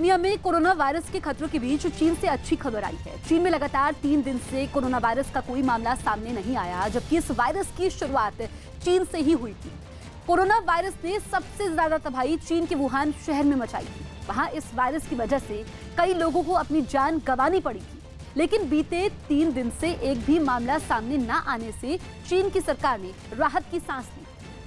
दुनिया में corona virus के खतरों के बीच चीन से अच्छी खबर आई है। चीन में लगातार 3 दिन से कोरोना वायरस का कोई मामला सामने नहीं आया, जबकि इस वायरस की शुरुआत चीन से ही हुई थी। कोरोना वायरस ने सबसे ज्यादा तबाही चीन के वुहान शहर में मचाई थी। वहां इस वायरस की वजह से कई लोगों को अपनी जान गंवानी पड़ी थी, लेकिन बीते 3 दिन से एक भी मामला सामने न आने से चीन की सरकार ने राहत की सांस ली।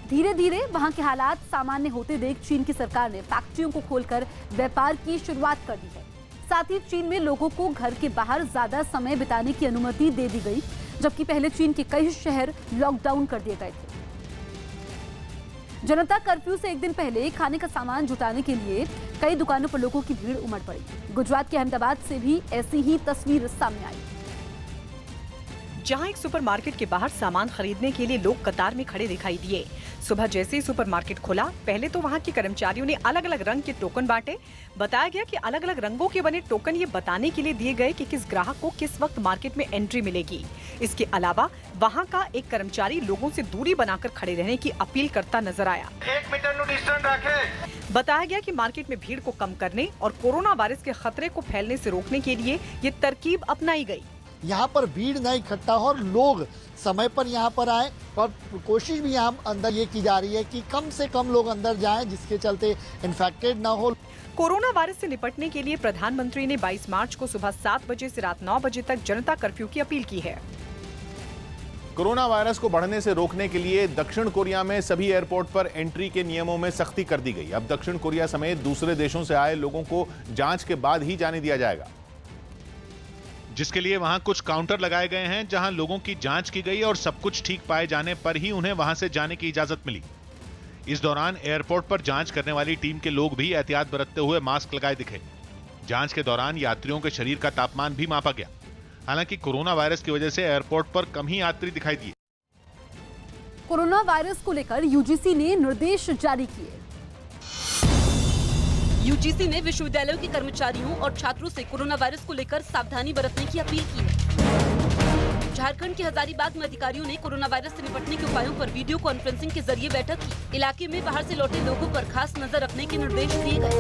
धीरे धीरे वहां के हालात सामान्य होते देख चीन की सरकार ने फैक्ट्रियों को खोलकर व्यापार की शुरुआत कर दी है। साथ ही चीन में लोगों को घर के बाहर ज्यादा समय बिताने की अनुमति दे दी गई, जबकि पहले चीन के कई शहर लॉकडाउन कर दिए गए थे। जनता कर्फ्यू से एक दिन पहले खाने का सामान जुटाने के लिए कई दुकानों पर लोगों की भीड़ उमड़ पड़ी। गुजरात के अहमदाबाद से भी ऐसी ही तस्वीर सामने आई, जहां एक सुपरमार्केट के बाहर सामान खरीदने के लिए लोग कतार में खड़े दिखाई दिए। सुबह जैसे ही सुपरमार्केट खुला, पहले तो वहां के कर्मचारियों ने अलग अलग रंग के टोकन बांटे। बताया गया कि अलग अलग रंगों के बने टोकन ये बताने के लिए दिए गए कि किस ग्राहक को किस वक्त मार्केट में एंट्री मिलेगी। इसके अलावा वहां का एक कर्मचारी लोगों से दूरी बनाकर खड़े रहने की अपील करता नजर आया। 1 मीटर डिस्टेंस रखें। बताया गया कि मार्केट में भीड़ को कम करने और कोरोना वायरस के खतरे को फैलने से रोकने के लिए ये तरकीब अपनाई गई। यहाँ पर भीड़ न इकट्ठा हो और लोग समय पर यहाँ पर आए, और कोशिश भी यहाँ अंदर ये की जा रही है कि कम से कम लोग अंदर जाएं, जिसके चलते इन्फेक्टेड ना हो। कोरोना वायरस से निपटने के लिए प्रधानमंत्री ने 22 मार्च को सुबह 7 बजे से रात 9 बजे तक जनता कर्फ्यू की अपील की है। कोरोना वायरस को बढ़ने से रोकने के लिए दक्षिण कोरिया में सभी एयरपोर्ट पर एंट्री के नियमों में सख्ती कर दी गई। अब दक्षिण कोरिया समेत दूसरे देशों से आए लोगों को जांच के बाद ही जाने दिया जाएगा, जिसके लिए वहां कुछ काउंटर लगाए गए हैं जहां लोगों की जांच की गई और सब कुछ ठीक पाए जाने पर ही उन्हें वहां से जाने की इजाजत मिली। इस दौरान एयरपोर्ट पर जांच करने वाली टीम के लोग भी एहतियात बरतते हुए मास्क लगाए दिखे। जांच के दौरान यात्रियों के शरीर का तापमान भी मापा गया। हालांकि कोरोना वायरस की वजह से एयरपोर्ट पर कम ही यात्री दिखाई दिए। कोरोना वायरस को लेकर यूजीसी ने निर्देश जारी किए। यूजीसी ने विश्वविद्यालयों के कर्मचारियों और छात्रों से कोरोना वायरस को लेकर सावधानी बरतने की अपील की है। झारखंड के हजारीबाग में अधिकारियों ने कोरोना वायरस से निपटने के उपायों पर वीडियो कॉन्फ्रेंसिंग के जरिए बैठक की। इलाके में बाहर से लौटे लोगों पर खास नजर रखने के निर्देश दिए गए।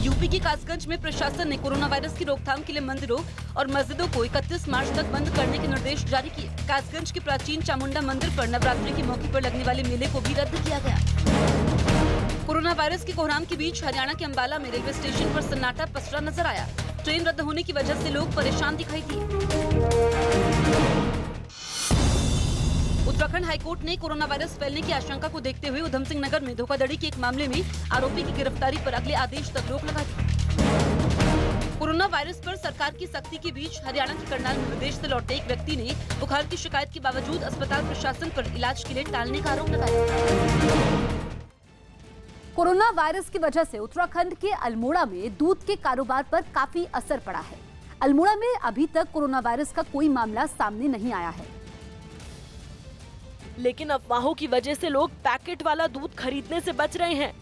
यूपी के कासगंज में प्रशासन ने कोरोना वायरस की रोकथाम के लिए मंदिरों और मस्जिदों को 31 मार्च तक बंद करने के निर्देश जारी किए। कासगंज के प्राचीन चामुंडा मंदिर पर नवरात्रि के मौके पर लगने वाले मेले को भी रद्द किया गया। कोरोना वायरस के कोहराम के बीच हरियाणा के अंबाला में रेलवे स्टेशन पर सन्नाटा पसरा नजर आया। ट्रेन रद्द होने की वजह से लोग परेशान दिखाई दिए। उत्तराखंड हाईकोर्ट ने कोरोना वायरस फैलने की आशंका को देखते हुए उधम सिंह नगर में धोखाधड़ी के एक मामले में आरोपी की गिरफ्तारी पर अगले आदेश तक रोक लगा दी। कोरोना वायरस पर सरकार की सख्ती के बीच हरियाणा के करनाल में विदेश से लौटे एक व्यक्ति ने बुखार की शिकायत के बावजूद अस्पताल प्रशासन पर इलाज के लिए टालने का आरोप लगाया। कोरोना वायरस की वजह से उत्तराखंड के अल्मोड़ा में दूध के कारोबार पर काफी असर पड़ा है। अल्मोड़ा में अभी तक कोरोना वायरस का कोई मामला सामने नहीं आया है, लेकिन अफवाहों की वजह से लोग पैकेट वाला दूध खरीदने से बच रहे हैं,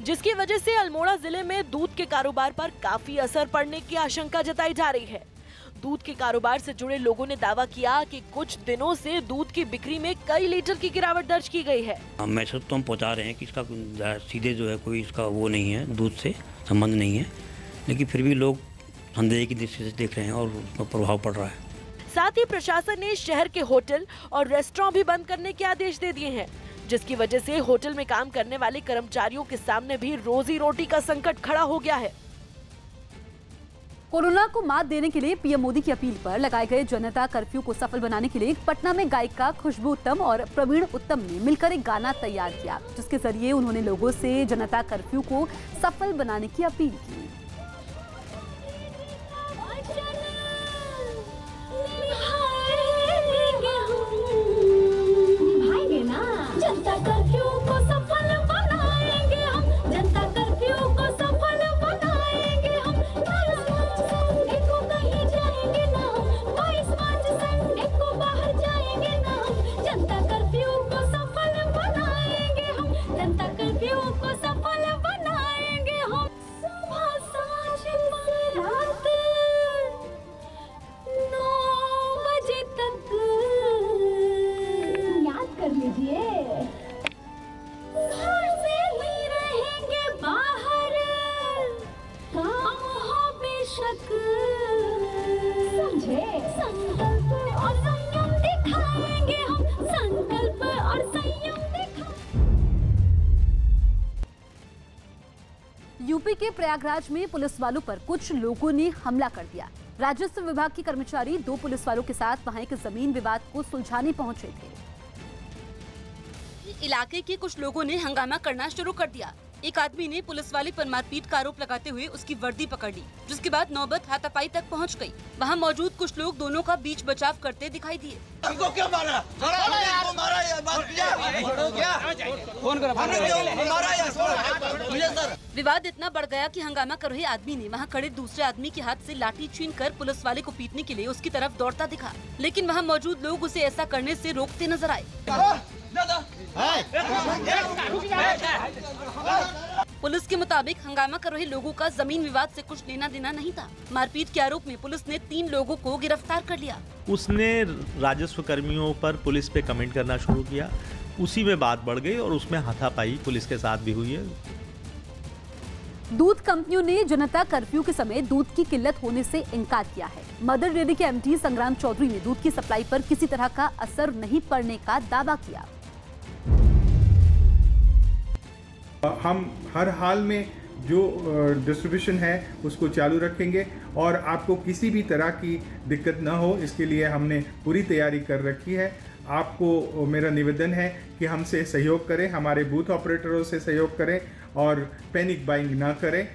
जिसकी वजह से अल्मोड़ा जिले में दूध के कारोबार पर काफी असर पड़ने की आशंका जताई जा रही है। दूध के कारोबार से जुड़े लोगों ने दावा किया कि कुछ दिनों से दूध की बिक्री में कई लीटर की गिरावट दर्ज की गई है। मैसेज तो हम पहुंचा रहे हैं कि इसका सीधे जो है कोई इसका वो नहीं है, दूध से संबंध नहीं है, लेकिन फिर भी लोग संदेह की दृष्टि से देख रहे हैं और उसका प्रभाव पड़ रहा है। साथ ही प्रशासन ने शहर के होटल और रेस्टोरेंट भी बंद करने के आदेश दे दिए हैं, जिसकी वजह से होटल में काम करने वाले कर्मचारियों के सामने भी रोजी रोटी का संकट खड़ा हो गया है। कोरोना को मात देने के लिए पीएम मोदी की अपील पर लगाए गए जनता कर्फ्यू को सफल बनाने के लिए पटना में गायिका खुशबू उत्तम और प्रवीण उत्तम ने मिलकर एक गाना तैयार किया, जिसके जरिए उन्होंने लोगों से जनता कर्फ्यू को सफल बनाने की अपील की। जनता कर्फ्यू को सफल बनाएंगे हम, जनता कर्फ्यू को सफल बनाएंगे हम। 22 मार्च संडे को कहीं जाएंगे ना हम, 22 मार्च संडे को बाहर जाएंगे ना हम। जनता कर्फ्यू को सफल बनाएंगे हम, जनता कर्फ्यू को सफल बनाएंगे हम। सुबह यूपी के प्रयागराज में पुलिस वालों पर कुछ लोगों ने हमला कर दिया। राजस्व विभाग के कर्मचारी 2 पुलिस वालों के साथ वहां एक जमीन विवाद को सुलझाने पहुंचे थे। इलाके के कुछ लोगों ने हंगामा करना शुरू कर दिया। एक आदमी ने पुलिस वाले पर मारपीट का आरोप लगाते हुए उसकी वर्दी पकड़ ली, जिसके बाद नौबत हाथापाई तक पहुंच गई। वहां मौजूद कुछ लोग दोनों का बीच बचाव करते दिखाई दिए। हमको क्यों मारा? विवाद इतना बढ़ गया कि हंगामा कर रहे आदमी ने वहां खड़े दूसरे आदमी के हाथ से लाठी छीनकर पुलिस वाले को पीटने के लिए उसकी तरफ दौड़ता दिखा, लेकिन वहां मौजूद लोग उसे ऐसा करने से रोकते नजर आए। पुलिस के मुताबिक हंगामा कर रहे लोगों का जमीन विवाद से कुछ लेना देना नहीं था। मारपीट के आरोप में पुलिस ने 3 लोगों को गिरफ्तार कर लिया। उसने राजस्व कर्मियों पर पुलिस पे कमेंट करना शुरू किया, उसी में बात बढ़ गई और उसमें हाथापाई पुलिस के साथ भी हुई है। दूध कंपनियों ने जनता कर्फ्यू के समय दूध की किल्लत होने से इनकार किया है। मदर डेयरी के एमडी संग्राम चौधरी ने दूध की सप्लाई पर किसी तरह का असर नहीं पड़ने का दावा किया। हम हर हाल में जो डिस्ट्रीब्यूशन है उसको चालू रखेंगे और आपको किसी भी तरह की दिक्कत न हो, इसके लिए हमने पूरी तैयारी कर रखी है। आपको मेरा निवेदन है कि हमसे सहयोग करें, हमारे बूथ ऑपरेटरों से सहयोग करें और पैनिक बाइंग ना करें।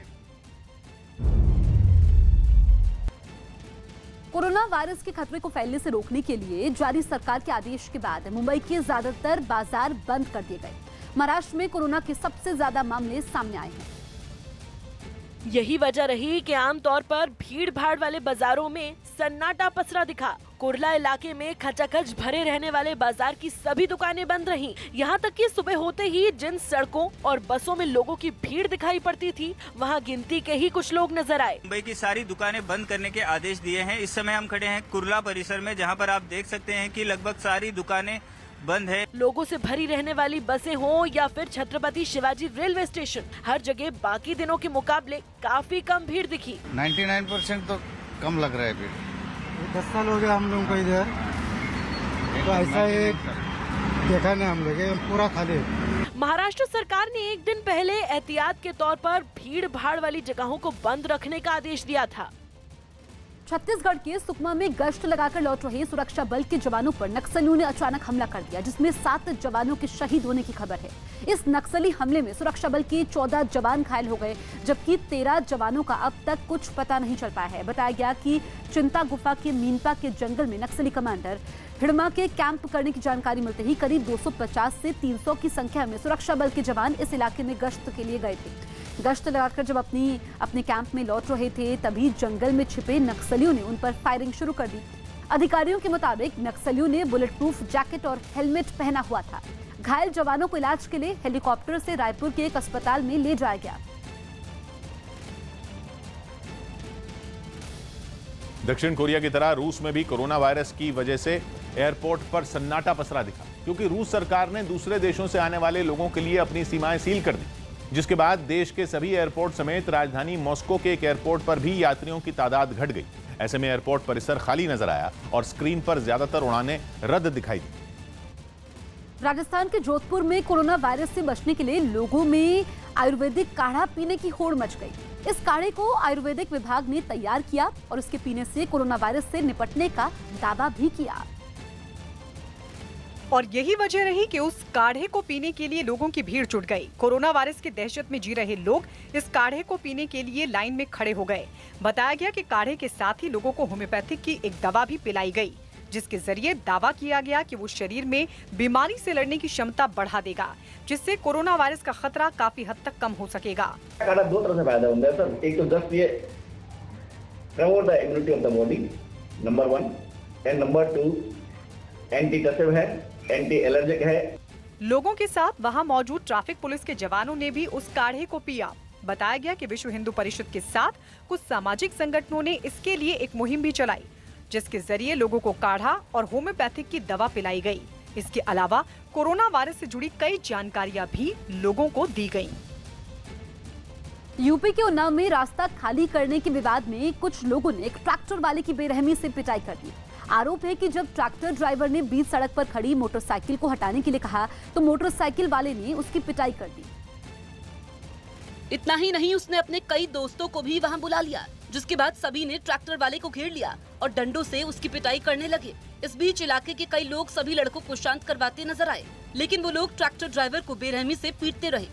कोरोना वायरस के खतरे को फैलने से रोकने के लिए जारी सरकार के आदेश के बाद मुंबई के ज्यादातर बाजार बंद कर दिए गए। महाराष्ट्र में कोरोना के सबसे ज्यादा मामले सामने आए हैं। यही वजह रही कि आमतौर पर भीड़ भाड़ वाले बाजारों में सन्नाटा पसरा दिखा। कुर्ला इलाके में खचाखच भरे रहने वाले बाजार की सभी दुकानें बंद रहीं। यहाँ तक कि सुबह होते ही जिन सड़कों और बसों में लोगों की भीड़ दिखाई पड़ती थी, वहाँ गिनती के ही कुछ लोग नजर आए। मुंबई की सारी दुकानें बंद करने के आदेश दिए हैं। इस समय हम खड़े हैं कुर्ला परिसर में, जहाँ पर आप देख सकते हैं कि लगभग सारी दुकानें बंद है। लोगों से भरी रहने वाली बसें हो या फिर छत्रपति शिवाजी रेलवे स्टेशन, हर जगह बाकी दिनों के मुकाबले काफी कम भीड़ दिखी। 99% तो कम लग रहा है भीड़। 10 साल हो गया हम लोगों को इधर, तो ऐसा एक देखा नहीं हम लोग, पूरा खाली। महाराष्ट्र सरकार ने एक दिन पहले एहतियात के तौर पर भीड़ भाड़ वाली जगहों को बंद रखने का आदेश दिया था। छत्तीसगढ़ के सुकमा में गश्त लगाकर लौट रहे सुरक्षा बल के जवानों पर नक्सलियों ने अचानक हमला कर दिया, जिसमें 7 जवानों के शहीद होने की खबर है। इस नक्सली हमले में सुरक्षा बल के 14 जवान घायल हो गए, जबकि 13 जवानों का अब तक कुछ पता नहीं चल पाया है। बताया गया कि चिंता गुफा के मीनपा के जंगल में नक्सली कमांडर हिड़मा के कैंप करने की जानकारी मिलते ही करीब 250 से 300 की संख्या में सुरक्षा बल के जवान इस इलाके में गश्त के लिए गए थे। गश्त लगाकर जब अपने कैंप में लौट रहे थे, तभी जंगल में छिपे नक्सलियों ने उन पर फायरिंग शुरू कर दी। अधिकारियों के मुताबिक नक्सलियों ने बुलेट प्रूफ जैकेट और हेलमेट पहना हुआ था। घायल जवानों को इलाज के लिए हेलीकॉप्टर से रायपुर के एक अस्पताल में ले जाया गया। दक्षिण कोरिया की तरह रूस में भी कोरोना वायरस की वजह से एयरपोर्ट पर सन्नाटा पसरा दिखा, क्योंकि रूस सरकार ने दूसरे देशों से आने वाले लोगों के लिए अपनी सीमाएं सील कर दी, जिसके बाद देश के सभी एयरपोर्ट समेत राजधानी मॉस्को के एक एयरपोर्ट पर भी यात्रियों की तादाद घट गई। ऐसे में एयरपोर्ट परिसर खाली नजर आया और स्क्रीन पर ज्यादातर उड़ानें रद्द दिखाई दी। राजस्थान के जोधपुर में कोरोना वायरस से बचने के लिए लोगों में आयुर्वेदिक काढ़ा पीने की होड़ मच गई। इस काढ़े को आयुर्वेदिक विभाग ने तैयार किया और इसके पीने से कोरोना वायरस से निपटने का दावा भी किया। और यही वजह रही कि उस काढ़े को पीने के लिए लोगों की भीड़ जुट गई। कोरोना वायरस की दहशत में जी रहे लोग इस काढ़े को पीने के लिए लाइन में खड़े हो गए। बताया गया कि काढ़े के साथ ही लोगों को होम्योपैथिक की एक दवा भी पिलाई गई, जिसके जरिए दावा किया गया कि वो शरीर में बीमारी से लड़ने की क्षमता बढ़ा देगा, जिससे कोरोना वायरस का खतरा काफी हद तक कम हो सकेगा। काढ़ा 2 तरह से फायदा होता है सर। एक तो जस्ट ये promote the immunity of the body, number 1, and number 2 antitussive है, एंटी एलर्जिक है। लोगों के साथ वहां मौजूद ट्रैफिक पुलिस के जवानों ने भी उस काढ़े को पिया। बताया गया कि विश्व हिंदू परिषद के साथ कुछ सामाजिक संगठनों ने इसके लिए एक मुहिम भी चलाई, जिसके जरिए लोगों को काढ़ा और होम्योपैथिक की दवा पिलाई गई। इसके अलावा कोरोना वायरस से जुड़ी कई जानकारियां भी लोगों को दी गयी। यूपी के उन्नाव में रास्ता खाली करने के विवाद में कुछ लोगों ने एक ट्रैक्टर वाले की बेरहमी से पिटाई कर दी। आरोप है कि जब ट्रैक्टर ड्राइवर ने बीच सड़क पर खड़ी मोटरसाइकिल को हटाने के लिए कहा, तो मोटरसाइकिल वाले ने उसकी पिटाई कर दी। इतना ही नहीं, उसने अपने कई दोस्तों को भी वहां बुला लिया, जिसके बाद सभी ने ट्रैक्टर वाले को घेर लिया और डंडों से उसकी पिटाई करने लगे। इस बीच इलाके के कई लोग सभी लड़कों को शांत करवाते नजर आए, लेकिन वो लोग ट्रैक्टर ड्राइवर को बेरहमी से पीटते रहे।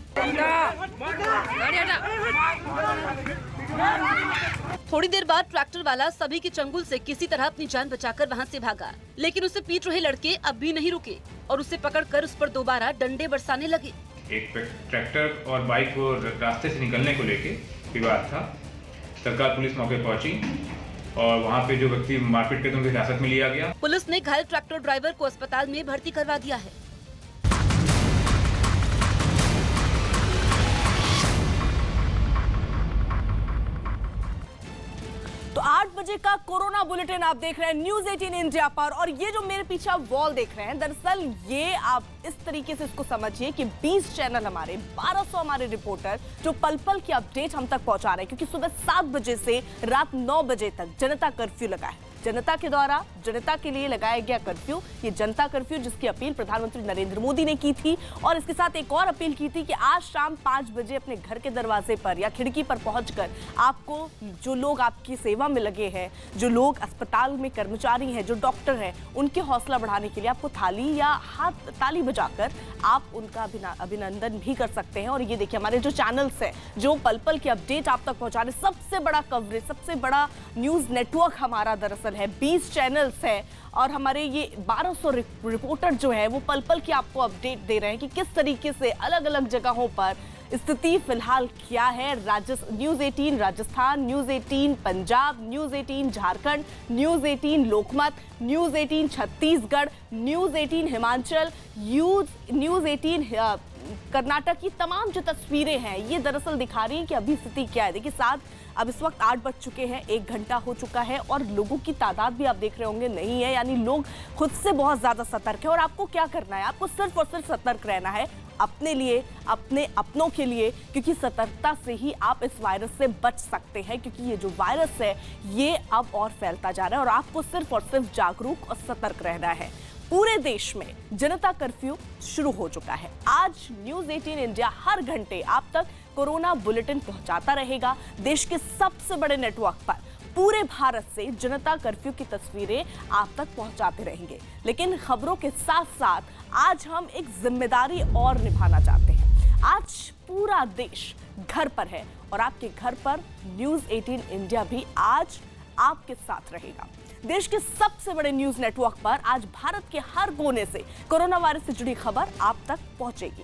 थोड़ी देर बाद ट्रैक्टर वाला सभी के चंगुल से किसी तरह अपनी जान बचाकर वहां से भागा, लेकिन उसे पीट रहे लड़के अब भी नहीं रुके और उसे पकड़कर उस पर दोबारा डंडे बरसाने लगे। एक ट्रैक्टर और बाइक को रास्ते से निकलने को लेके विवाद था। तत्काल पुलिस मौके पहुंची और वहां पे जो व्यक्ति मारपीट करते उनकी हिरासत में लिया गया। पुलिस ने घायल ट्रैक्टर ड्राइवर को अस्पताल में भर्ती करवा दिया है। तो 8 बजे का कोरोना बुलेटिन आप देख रहे हैं न्यूज़ 18 इंडिया पर। और ये जो मेरे पीछे आप वॉल देख रहे हैं, दरअसल ये आप इस तरीके से इसको समझिए कि 20 चैनल हमारे, 1200 हमारे रिपोर्टर जो पल पल की अपडेट हम तक पहुंचा रहे हैं, क्योंकि सुबह 7 बजे से रात 9 बजे तक जनता कर्फ्यू लगा है। जनता के द्वारा जनता के लिए लगाया गया कर्फ्यू, ये जनता कर्फ्यू जिसकी अपील प्रधानमंत्री नरेंद्र मोदी ने की थी, और इसके साथ एक और अपील की थी कि आज शाम 5 बजे अपने घर के दरवाजे पर या खिड़की पर पहुंचकर आपको, जो लोग आपकी सेवा में लगे हैं, जो लोग अस्पताल में कर्मचारी हैं, जो डॉक्टर हैं, उनके हौसला बढ़ाने के लिए आपको थाली या ताली बजाकर आप उनका अभिनंदन भी कर सकते हैं। और ये देखिए हमारे जो चैनल्स हैं जो पल पल की अपडेट आप तक पहुंचा रहे, सबसे बड़ा कवरेज, सबसे बड़ा न्यूज़ नेटवर्क हमारा दरअसल है, 20 चैनल्स है और हमारे ये 1200 रिपोर्टर जो है वो पल पल की आपको अपडेट दे रहे हैं कि किस तरीके से अलग अलग जगहों पर स्थिति फिलहाल क्या है। News 18 Rajasthan, news 18 Punjab, news 18 Jharkhand, news 18 Lokmat, news 18 Chhattisgarh, news 18 Himachal, news 18 Karnataka की तमाम जो तस्वीरें हैं ये दरअसल दिखा रही हैं कि अभी स्थिति क्या है। देखिए अब इस वक्त 8 बज चुके हैं, 1 घंटा हो चुका है और लोगों की तादाद भी आप देख रहे होंगे नहीं है, यानी लोग खुद से बहुत ज़्यादा सतर्क है। और आपको क्या करना है, आपको सिर्फ और सिर्फ सतर्क रहना है अपने लिए, अपने अपनों के लिए, क्योंकि सतर्कता से ही आप इस वायरस से बच सकते हैं, क्योंकि ये जो वायरस है ये अब और फैलता जा रहा है और आपको सिर्फ और सिर्फ जागरूक और सतर्क रहना है। पूरे देश में जनता कर्फ्यू शुरू हो चुका है। आज न्यूज़ 18 इंडिया हर घंटे आप तक कोरोना बुलेटिन पहुंचाता रहेगा। देश के सबसे बड़े नेटवर्क पर पूरे भारत से जनता कर्फ्यू की तस्वीरें आप तक पहुंचाते रहेंगे। लेकिन खबरों के साथ साथ आज हम एक जिम्मेदारी और निभाना चाहते हैं। आज पूरा देश घर पर है और आपके घर पर न्यूज़ 18 इंडिया भी आज आपके साथ रहेगा। देश के सबसे बड़े न्यूज़ नेटवर्क पर आज भारत के हर कोने से कोरोना वायरस से जुड़ी खबर आप तक पहुंचेगी।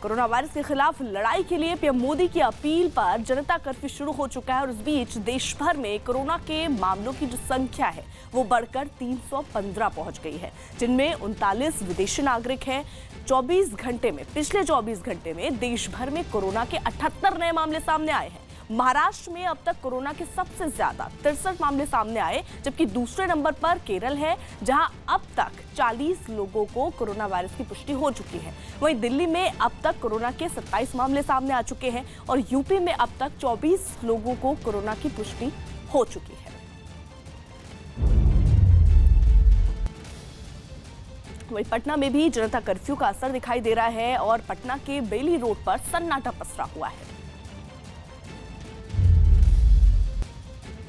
कोरोना वायरस के खिलाफ लड़ाई के लिए पीएम मोदी की अपील पर जनता कर्फ्यू शुरू हो चुका है और इस बीच देश भर में कोरोना के मामलों की जो संख्या है वो बढ़कर 315 पहुंच गई है, जिनमें 39 विदेशी नागरिक हैं। पिछले 24 घंटे में देश भर में कोरोना के 78 नए मामले सामने आए हैं। महाराष्ट्र में अब तक कोरोना के सबसे ज्यादा 63 मामले सामने आए, जबकि दूसरे नंबर पर केरल है, जहां अब तक 40 लोगों को कोरोना वायरस की पुष्टि हो चुकी है। वहीं दिल्ली में अब तक कोरोना के 27 मामले सामने आ चुके हैं और यूपी में अब तक 24 लोगों को कोरोना की पुष्टि हो चुकी है। वहीं पटना में भी जनता कर्फ्यू का असर दिखाई दे रहा है और पटना के बेली रोड पर सन्नाटा पसरा हुआ है।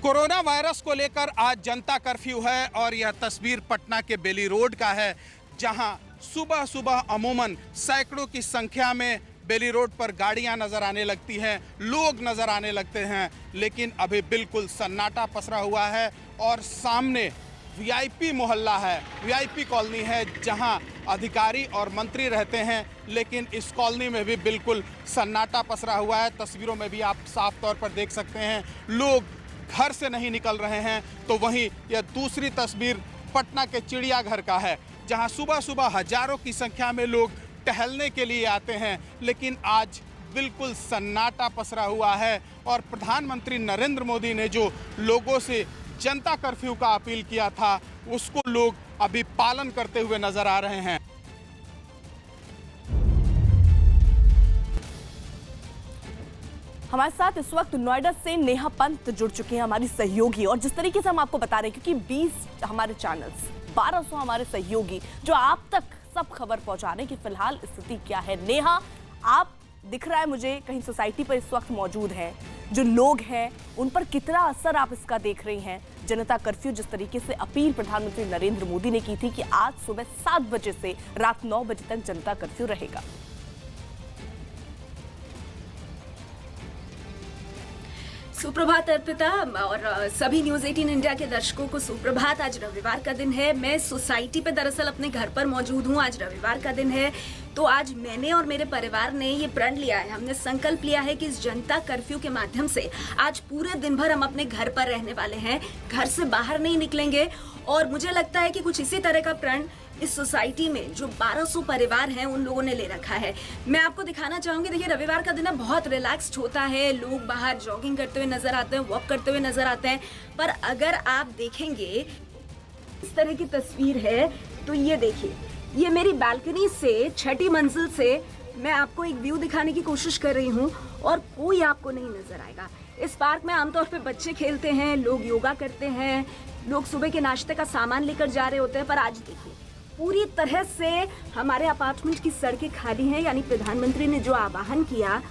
कोरोना वायरस को लेकर आज जनता कर्फ्यू है और यह तस्वीर पटना के बेली रोड का है, जहां सुबह सुबह अमूमन सैकड़ों की संख्या में बेली रोड पर गाड़ियां नजर आने लगती हैं, लोग नजर आने लगते हैं, लेकिन अभी बिल्कुल सन्नाटा पसरा हुआ है और सामने वीआईपी मोहल्ला है, वीआईपी कॉलोनी है, जहां अधिकारी और मंत्री रहते हैं, लेकिन इस कॉलोनी में भी बिल्कुल सन्नाटा पसरा हुआ है। तस्वीरों में भी आप साफ तौर पर देख सकते हैं, लोग घर से नहीं निकल रहे हैं। तो वहीं यह दूसरी तस्वीर पटना के चिड़ियाघर का है, जहां सुबह सुबह हजारों की संख्या में लोग टहलने के लिए आते हैं, लेकिन आज बिल्कुल सन्नाटा पसरा हुआ है। और प्रधानमंत्री नरेंद्र मोदी ने जो लोगों से जनता कर्फ्यू का अपील किया था, उसको लोग अभी पालन करते हुए नजर आ रहे हैं। हमारे साथ इस वक्त नोएडा से नेहा पंत जुड़ चुके हैं, हमारी सहयोगी। और जिस तरीके से हम आपको बता रहे हैं, क्योंकि 20 हमारे चैनल्स, 1200 हमारे सहयोगी जो आप तक सब खबर पहुंचा रहे हैं कि फिलहाल स्थिति क्या है। नेहा, आप दिख रहा है मुझे कहीं सोसाइटी पर इस वक्त मौजूद हैं, जो लोग हैं उन पर कितना असर आप इसका देख रही हैं। जनता कर्फ्यू जिस तरीके से अपील प्रधानमंत्री नरेंद्र मोदी ने की थी कि आज सुबह 7 बजे से रात 9 बजे तक जनता कर्फ्यू रहेगा। सुप्रभात अर्पिता और सभी न्यूज 18 इंडिया के दर्शकों को सुप्रभात। आज रविवार का दिन है। मैं सोसाइटी पे दरअसल अपने घर पर मौजूद हूँ। आज रविवार का दिन है तो आज मैंने और मेरे परिवार ने ये प्रण लिया है, हमने संकल्प लिया है कि इस जनता कर्फ्यू के माध्यम से आज पूरे दिन भर हम अपने घर पर रहने वाले हैं, घर से बाहर नहीं निकलेंगे। और मुझे लगता है कि कुछ इसी तरह का प्रण इस सोसाइटी में जो 1200 परिवार हैं उन लोगों ने ले रखा है। मैं आपको दिखाना चाहूंगी। देखिए, रविवार का दिन बहुत रिलैक्स्ड होता है, लोग बाहर जॉगिंग करते हुए नजर आते हैं, वॉक करते हुए नजर आते हैं। पर अगर आप देखेंगे इस तरह की तस्वीर है तो ये देखिए, ये मेरी बालकनी से 6ठी मंजिल से मैं आपको एक व्यू दिखाने की कोशिश कर रही हूँ और कोई आपको नहीं नजर आएगा। इस पार्क में आमतौर पे बच्चे खेलते हैं, लोग योगा करते हैं, लोग सुबह के नाश्ते का सामान लेकर जा रहे होते हैं। पर आज देखिए, पूरी तरह से हमारे अपार्टमेंट की सड़कें खाली हैं, यानी प्रधानमंत्री ने जो आह्वान किया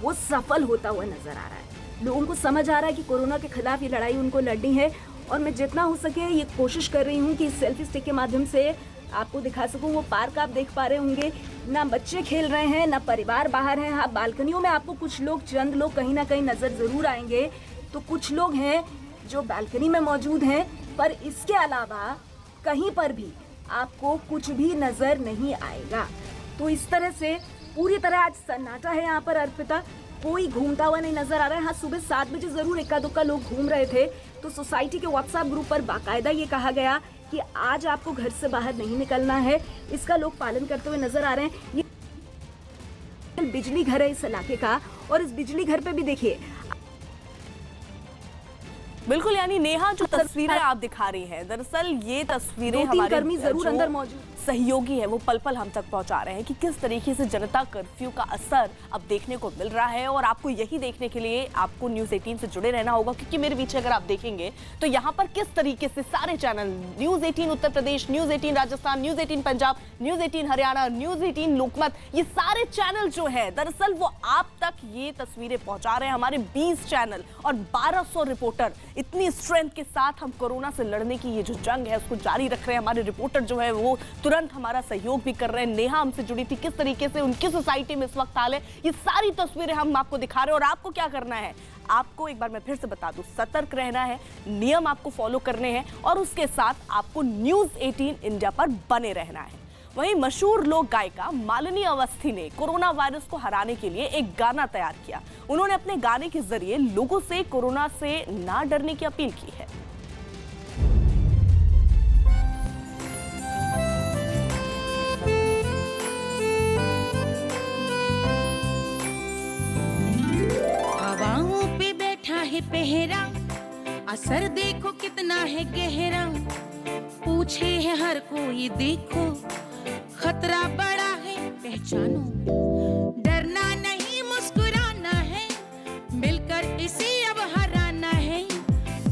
वो सफल होता हुआ नजर आ रहा है। लोगों को समझ आ रहा है कि कोरोना के खिलाफ ये लड़ाई उनको लड़नी है और मैं जितना हो सके ये कोशिश कर रही हूँ कि इस सेल्फी स्टिक के माध्यम से आपको दिखा सकूँ। वो पार्क आप देख पा रहे होंगे, ना बच्चे खेल रहे हैं, ना परिवार बाहर हैं। हाँ, बालकनियों में आपको कुछ लोग, चंद लोग कहीं ना कहीं नजर जरूर आएंगे। तो कुछ लोग हैं जो बालकनी में मौजूद हैं, पर इसके अलावा कहीं पर भी आपको कुछ भी नजर नहीं आएगा। तो इस तरह से पूरी तरह आज सन्नाटा है यहाँ पर अर्पिता, कोई घूमता हुआ नहीं नजर आ रहा है। हाँ, सुबह 7 बजे जरूर इक्का दुक्का लोग घूम रहे थे। तो सोसाइटी के व्हाट्सएप ग्रुप पर बाकायदा ये कहा गया कि आज आपको घर से बाहर नहीं निकलना है, इसका लोग पालन करते हुए नजर आ रहे हैं। ये बिजली घर है इस इलाके का और इस बिजली घर पे भी देखिए। बिल्कुल, यानी नेहा जो तस्वीरें आप दिखा रही हैं, दरअसल ये तस्वीरें हमारे कर्मी जरूर अंदर मौजूद सहयोगी है वो पल पल हम तक पहुंचा रहे हैं कि किस तरीके से जनता कर्फ्यू का असर अब देखने को मिल रहा है। और आपको यही देखने के लिए आपको न्यूज़ 18 से जुड़े रहना होगा, क्योंकि मेरे पीछे अगर आप देखेंगे तो यहाँ पर किस तरीके से सारे channel, news 18 Uttar Pradesh, news 18 Rajasthan, news 18 Punjab, news 18 Haryana, news 18 Lokmat, ये सारे चैनल जो है दरअसल वो आप तक ये तस्वीरें पहुंचा रहे हैं। हमारे 20 चैनल और 1200 रिपोर्टर इतनी स्ट्रेंथ के साथ हम कोरोना से लड़ने की ये जो जंग है उसको जारी रख रहे हैं। हमारे रिपोर्टर जो है वो तुरंत हमारा सहयोग भी कर रहे हैं। नेहा हमसे जुड़ी थी, किस तरीके से उनकी सोसाइटी में इस वक्त हाल है, ये सारी तस्वीरें हम आपको दिखा रहे हैं। और आपको क्या करना है, आपको एक बार मैं फिर से बता दूं, सतर्क रहना है, नियम आपको फॉलो करने हैं और उसके साथ आपको न्यूज़ 18 इंडिया पर बने रहना है। वहीं मशहूर लोक गायिका मालिनी अवस्थी ने कोरोना वायरस को हराने के लिए एक गाना तैयार किया। उन्होंने अपने गाने के जरिए लोगों से कोरोना से ना डरने की अपील की है। हवाओं पे बैठा है पहरा, असर देखो कितना है गहरा। पूछे है हर कोई देखो, खतरा बड़ा है पहचानो। डरना नहीं मुस्कुराना है, मिलकर इसे अब हराना है।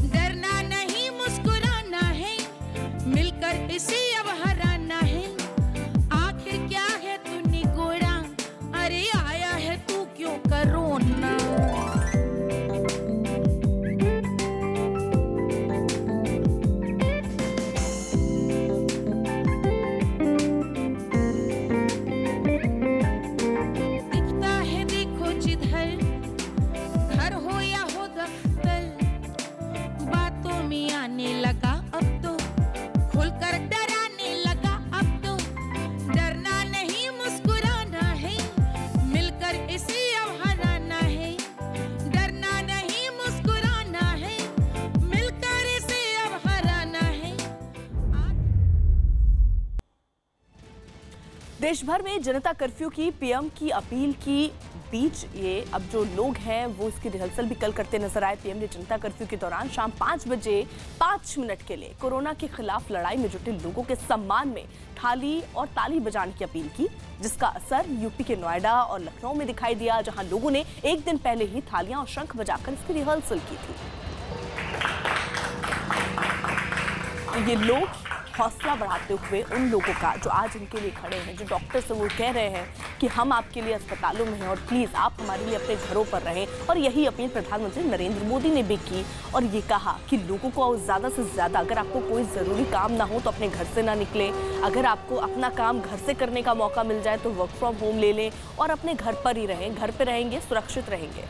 डरना नहीं मुस्कुराना है, मिलकर इसे अब हराना है। आखिर क्या है तू निगोरा, अरे आया है तू क्यों करोना। देश भर में जनता कर्फ्यू की पीएम की अपील की बीच ये अब जो लोग हैं वो इसकी रिहर्सल भी कल करते नजर आए। पीएम ने जनता कर्फ्यू के दौरान शाम 5 बजे 5 मिनट के लिए कोरोना के खिलाफ लड़ाई में जुटे लोगों के सम्मान में थाली और ताली बजाने की अपील की, जिसका असर यूपी के नोएडा और लखनऊ में दिखाई दिया, जहां लोगों ने एक दिन पहले ही थालियां और शंख बजाकर इसकी रिहर्सल की थी। ये लोग हौसला बढ़ाते हुए उन लोगों का जो आज इनके लिए खड़े हैं, जो डॉक्टर से वो कह रहे हैं कि हम आपके लिए अस्पतालों में हैं और प्लीज़ आप हमारे लिए अपने घरों पर रहें। और यही अपील प्रधानमंत्री नरेंद्र मोदी ने भी की और ये कहा कि लोगों को ज़्यादा से ज़्यादा, अगर आपको कोई ज़रूरी काम ना हो तो अपने घर से ना निकलें। अगर आपको अपना काम घर से करने का मौका मिल जाए तो वर्क फ्रॉम होम ले लें और अपने घर पर ही रहें। घर पर रहेंगे, सुरक्षित रहेंगे।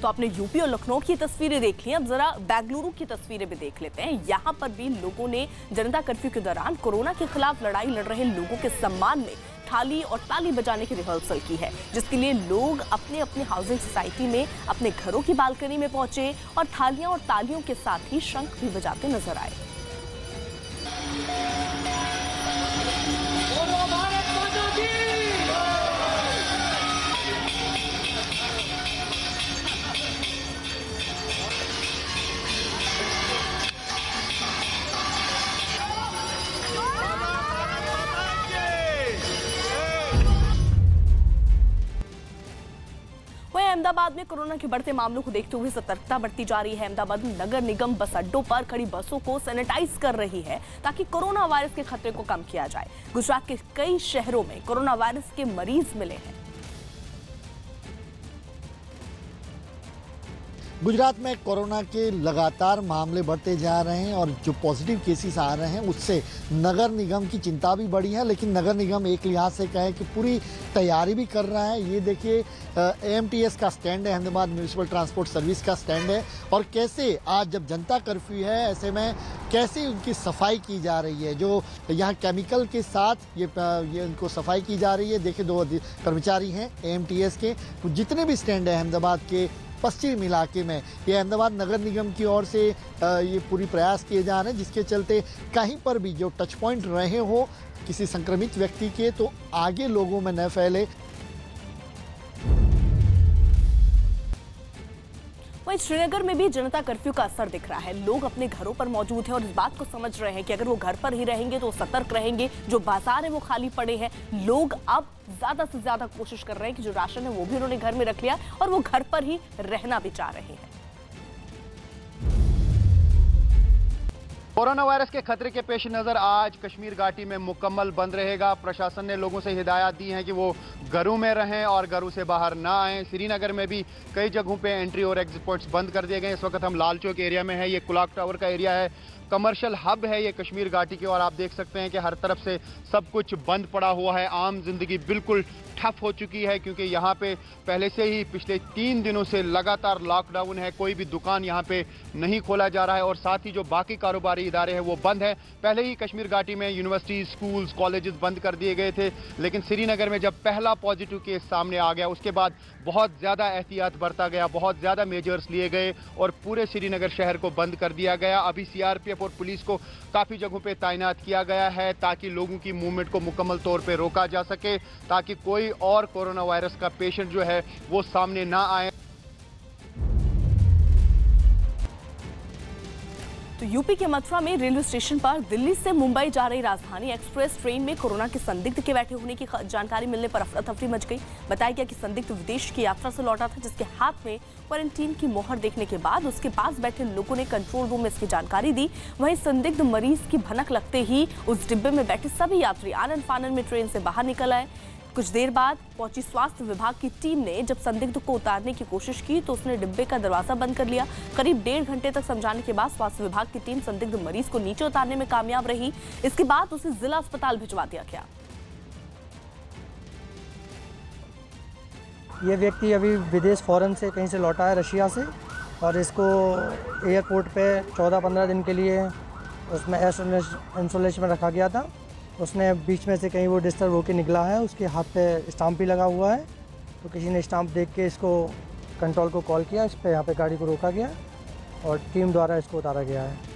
तो आपने यूपी और लखनऊ की तस्वीरें देख ली, अब जरा बेंगलुरु की तस्वीरें भी देख लेते हैं। यहाँ पर भी लोगों ने जनता कर्फ्यू के दौरान कोरोना के खिलाफ लड़ाई लड़ रहे लोगों के सम्मान में थाली और ताली बजाने की रिहर्सल की है, जिसके लिए लोग अपने अपने हाउसिंग सोसाइटी में अपने घरों की बालकनी में पहुंचे और थालियां और तालियों के साथ ही शंख भी बजाते नजर आए। अहमदाबाद में कोरोना के बढ़ते मामलों को देखते हुए सतर्कता बढ़ती जा रही है। अहमदाबाद नगर निगम बस अड्डों पर खड़ी बसों को सैनिटाइज कर रही है ताकि कोरोना वायरस के खतरे को कम किया जाए। गुजरात के कई शहरों में कोरोना वायरस के मरीज मिले हैं। गुजरात में कोरोना के लगातार मामले बढ़ते जा रहे हैं और जो पॉजिटिव केसेस आ रहे हैं उससे नगर निगम की चिंता भी बढ़ी है। लेकिन नगर निगम एक लिहाज से कहे कि पूरी तैयारी भी कर रहा है। ये देखिए AMTS का स्टैंड है, अहमदाबाद म्यूनिसिपल ट्रांसपोर्ट सर्विस का स्टैंड है, और कैसे आज जब जनता कर्फ्यू है ऐसे में कैसे उनकी सफाई की जा रही है। जो यहाँ केमिकल के साथ ये उनको सफाई की जा रही है। देखिए 2 कर्मचारी हैं AMTS के। जितने भी स्टैंड है अहमदाबाद के पश्चिम इलाके में, ये अहमदाबाद नगर निगम की ओर से ये पूरी प्रयास किए जा रहे हैं, जिसके चलते कहीं पर भी जो टच पॉइंट रहे हो किसी संक्रमित व्यक्ति के तो आगे लोगों में न फैले। वहीं श्रीनगर में भी जनता कर्फ्यू का असर दिख रहा है। लोग अपने घरों पर मौजूद हैं और इस बात को समझ रहे हैं कि अगर वो घर पर ही रहेंगे तो सतर्क रहेंगे। जो बाजार है वो खाली पड़े हैं। लोग अब ज्यादा से ज्यादा कोशिश कर रहे हैं कि जो राशन है वो भी उन्होंने घर में रख लिया और वो घर पर ही रहना भी चाह रहे हैं। कोरोना वायरस के खतरे के पेश नज़र आज कश्मीर घाटी में मुकम्मल बंद रहेगा। प्रशासन ने लोगों से हिदायत दी है कि वो घरों में रहें और घरों से बाहर ना आएं। श्रीनगर में भी कई जगहों पे एंट्री और एग्जिट पॉइंट्स बंद कर दिए गए। इस वक्त हम लाल चौक एरिया में है। ये क्लॉक टावर का एरिया है, कमर्शियल हब है ये कश्मीर घाटी की, और आप देख सकते हैं कि हर तरफ से सब कुछ बंद पड़ा हुआ है। आम जिंदगी बिल्कुल ठप हो चुकी है क्योंकि यहाँ पे पहले से ही पिछले 3 दिनों से लगातार लॉकडाउन है। कोई भी दुकान यहाँ पे नहीं खोला जा रहा है और साथ ही जो बाकी कारोबारी इदारे हैं वो बंद है। पहले ही कश्मीर घाटी में यूनिवर्सिटी, स्कूल्स, कॉलेजेस बंद कर दिए गए थे, लेकिन श्रीनगर में जब पहला पॉजिटिव केस सामने आ गया उसके बाद बहुत ज़्यादा एहतियात बरता गया, बहुत ज़्यादा मेजर्स लिए गए और पूरे श्रीनगर शहर को बंद कर दिया गया। अभी CRPF और पुलिस को काफ़ी जगहों पे तैनात किया गया है ताकि लोगों की मूवमेंट को मुकम्मल तौर पे रोका जा सके, ताकि कोई और कोरोना वायरस का पेशेंट जो है वो सामने ना आए। तो यूपी के मथुरा में रेलवे स्टेशन पर दिल्ली से मुंबई जा रही राजधानी एक्सप्रेस ट्रेन में कोरोना के संदिग्ध के बैठे होने की जानकारी मिलने पर अफरा तफरी मच गई। बताया गया कि संदिग्ध विदेश की यात्रा से लौटा था, जिसके हाथ में क्वारंटीन की मोहर देखने के बाद उसके पास बैठे लोगों ने कंट्रोल रूम में इसकी जानकारी दी। वहीं संदिग्ध मरीज की भनक लगते ही उस डिब्बे में बैठे सभी यात्री आनन फानन में ट्रेन से बाहर निकल आए। कुछ देर बाद पहुंची स्वास्थ्य विभाग की टीम ने जब संदिग्ध को उतारने की कोशिश की तो उसने डिब्बे का दरवाजा बंद कर लिया। करीब 1.5 घंटे तक समझाने के बाद स्वास्थ्य विभाग की टीम संदिग्ध मरीज को नीचे उतारने में कामयाब रही। इसके बाद उसे जिला अस्पताल भिजवा दिया गया। ये व्यक्ति अभी विदेश फॉरेन से कहीं से लौटा है, रशिया से, और इसको एयरपोर्ट पे 14-15 दिन के लिए उसमें आइसोलेशन में रखा गया था। उसने बीच में से कहीं वो डिस्टर्ब होकर निकला है। उसके हाथ पे स्टाम्प भी लगा हुआ है, तो किसी ने स्टाम्प देख के इसको कंट्रोल को कॉल किया। इस पे यहाँ पे गाड़ी को रोका गया और टीम द्वारा इसको उतारा गया है।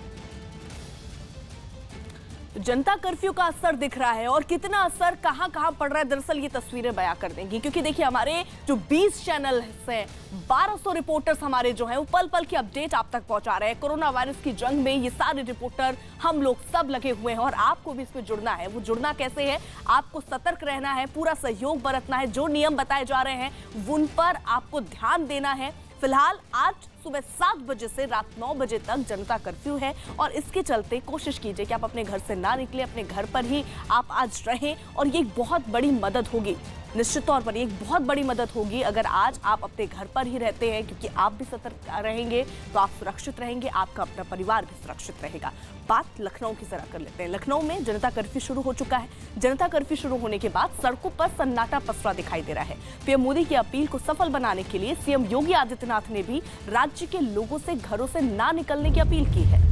जनता कर्फ्यू का असर दिख रहा है और कितना असर कहां कहां पड़ रहा है, दरअसल ये तस्वीरें बयां कर देंगी। क्योंकि देखिए हमारे जो 20 चैनल हैं, 1200 रिपोर्टर्स हमारे जो हैं वो पल पल की अपडेट आप तक पहुंचा रहे हैं। कोरोना वायरस की जंग में ये सारे रिपोर्टर हम लोग सब लगे हुए हैं और आपको भी इसमें जुड़ना है। वो जुड़ना कैसे है? आपको सतर्क रहना है, पूरा सहयोग बरतना है, जो नियम बताए जा रहे हैं उन पर आपको ध्यान देना है। फिलहाल आज सुबह 7 बजे से रात 9 बजे तक जनता कर्फ्यू है और इसके चलते कोशिश कीजिए कि आप अपने घर से ना निकले, अपने घर पर ही आप आज रहें और ये एक बहुत बड़ी मदद होगी। निश्चित तौर पर ये एक बहुत बड़ी मदद होगी अगर आज आप अपने घर पर ही रहते हैं, क्योंकि आप भी सतर्क रहेंगे तो आप सुरक्षित रहेंगे, आपका अपना परिवार भी सुरक्षित रहेगा। बात लखनऊ की जरा कर लेते हैं। लखनऊ में जनता कर्फ्यू शुरू हो चुका है। जनता कर्फ्यू शुरू होने के बाद सड़कों पर सन्नाटा पसरा दिखाई दे रहा है। पीएम मोदी की अपील को सफल बनाने के लिए सीएम योगी आदित्यनाथ ने भी राज्य के लोगों से घरों से ना निकलने की अपील की है।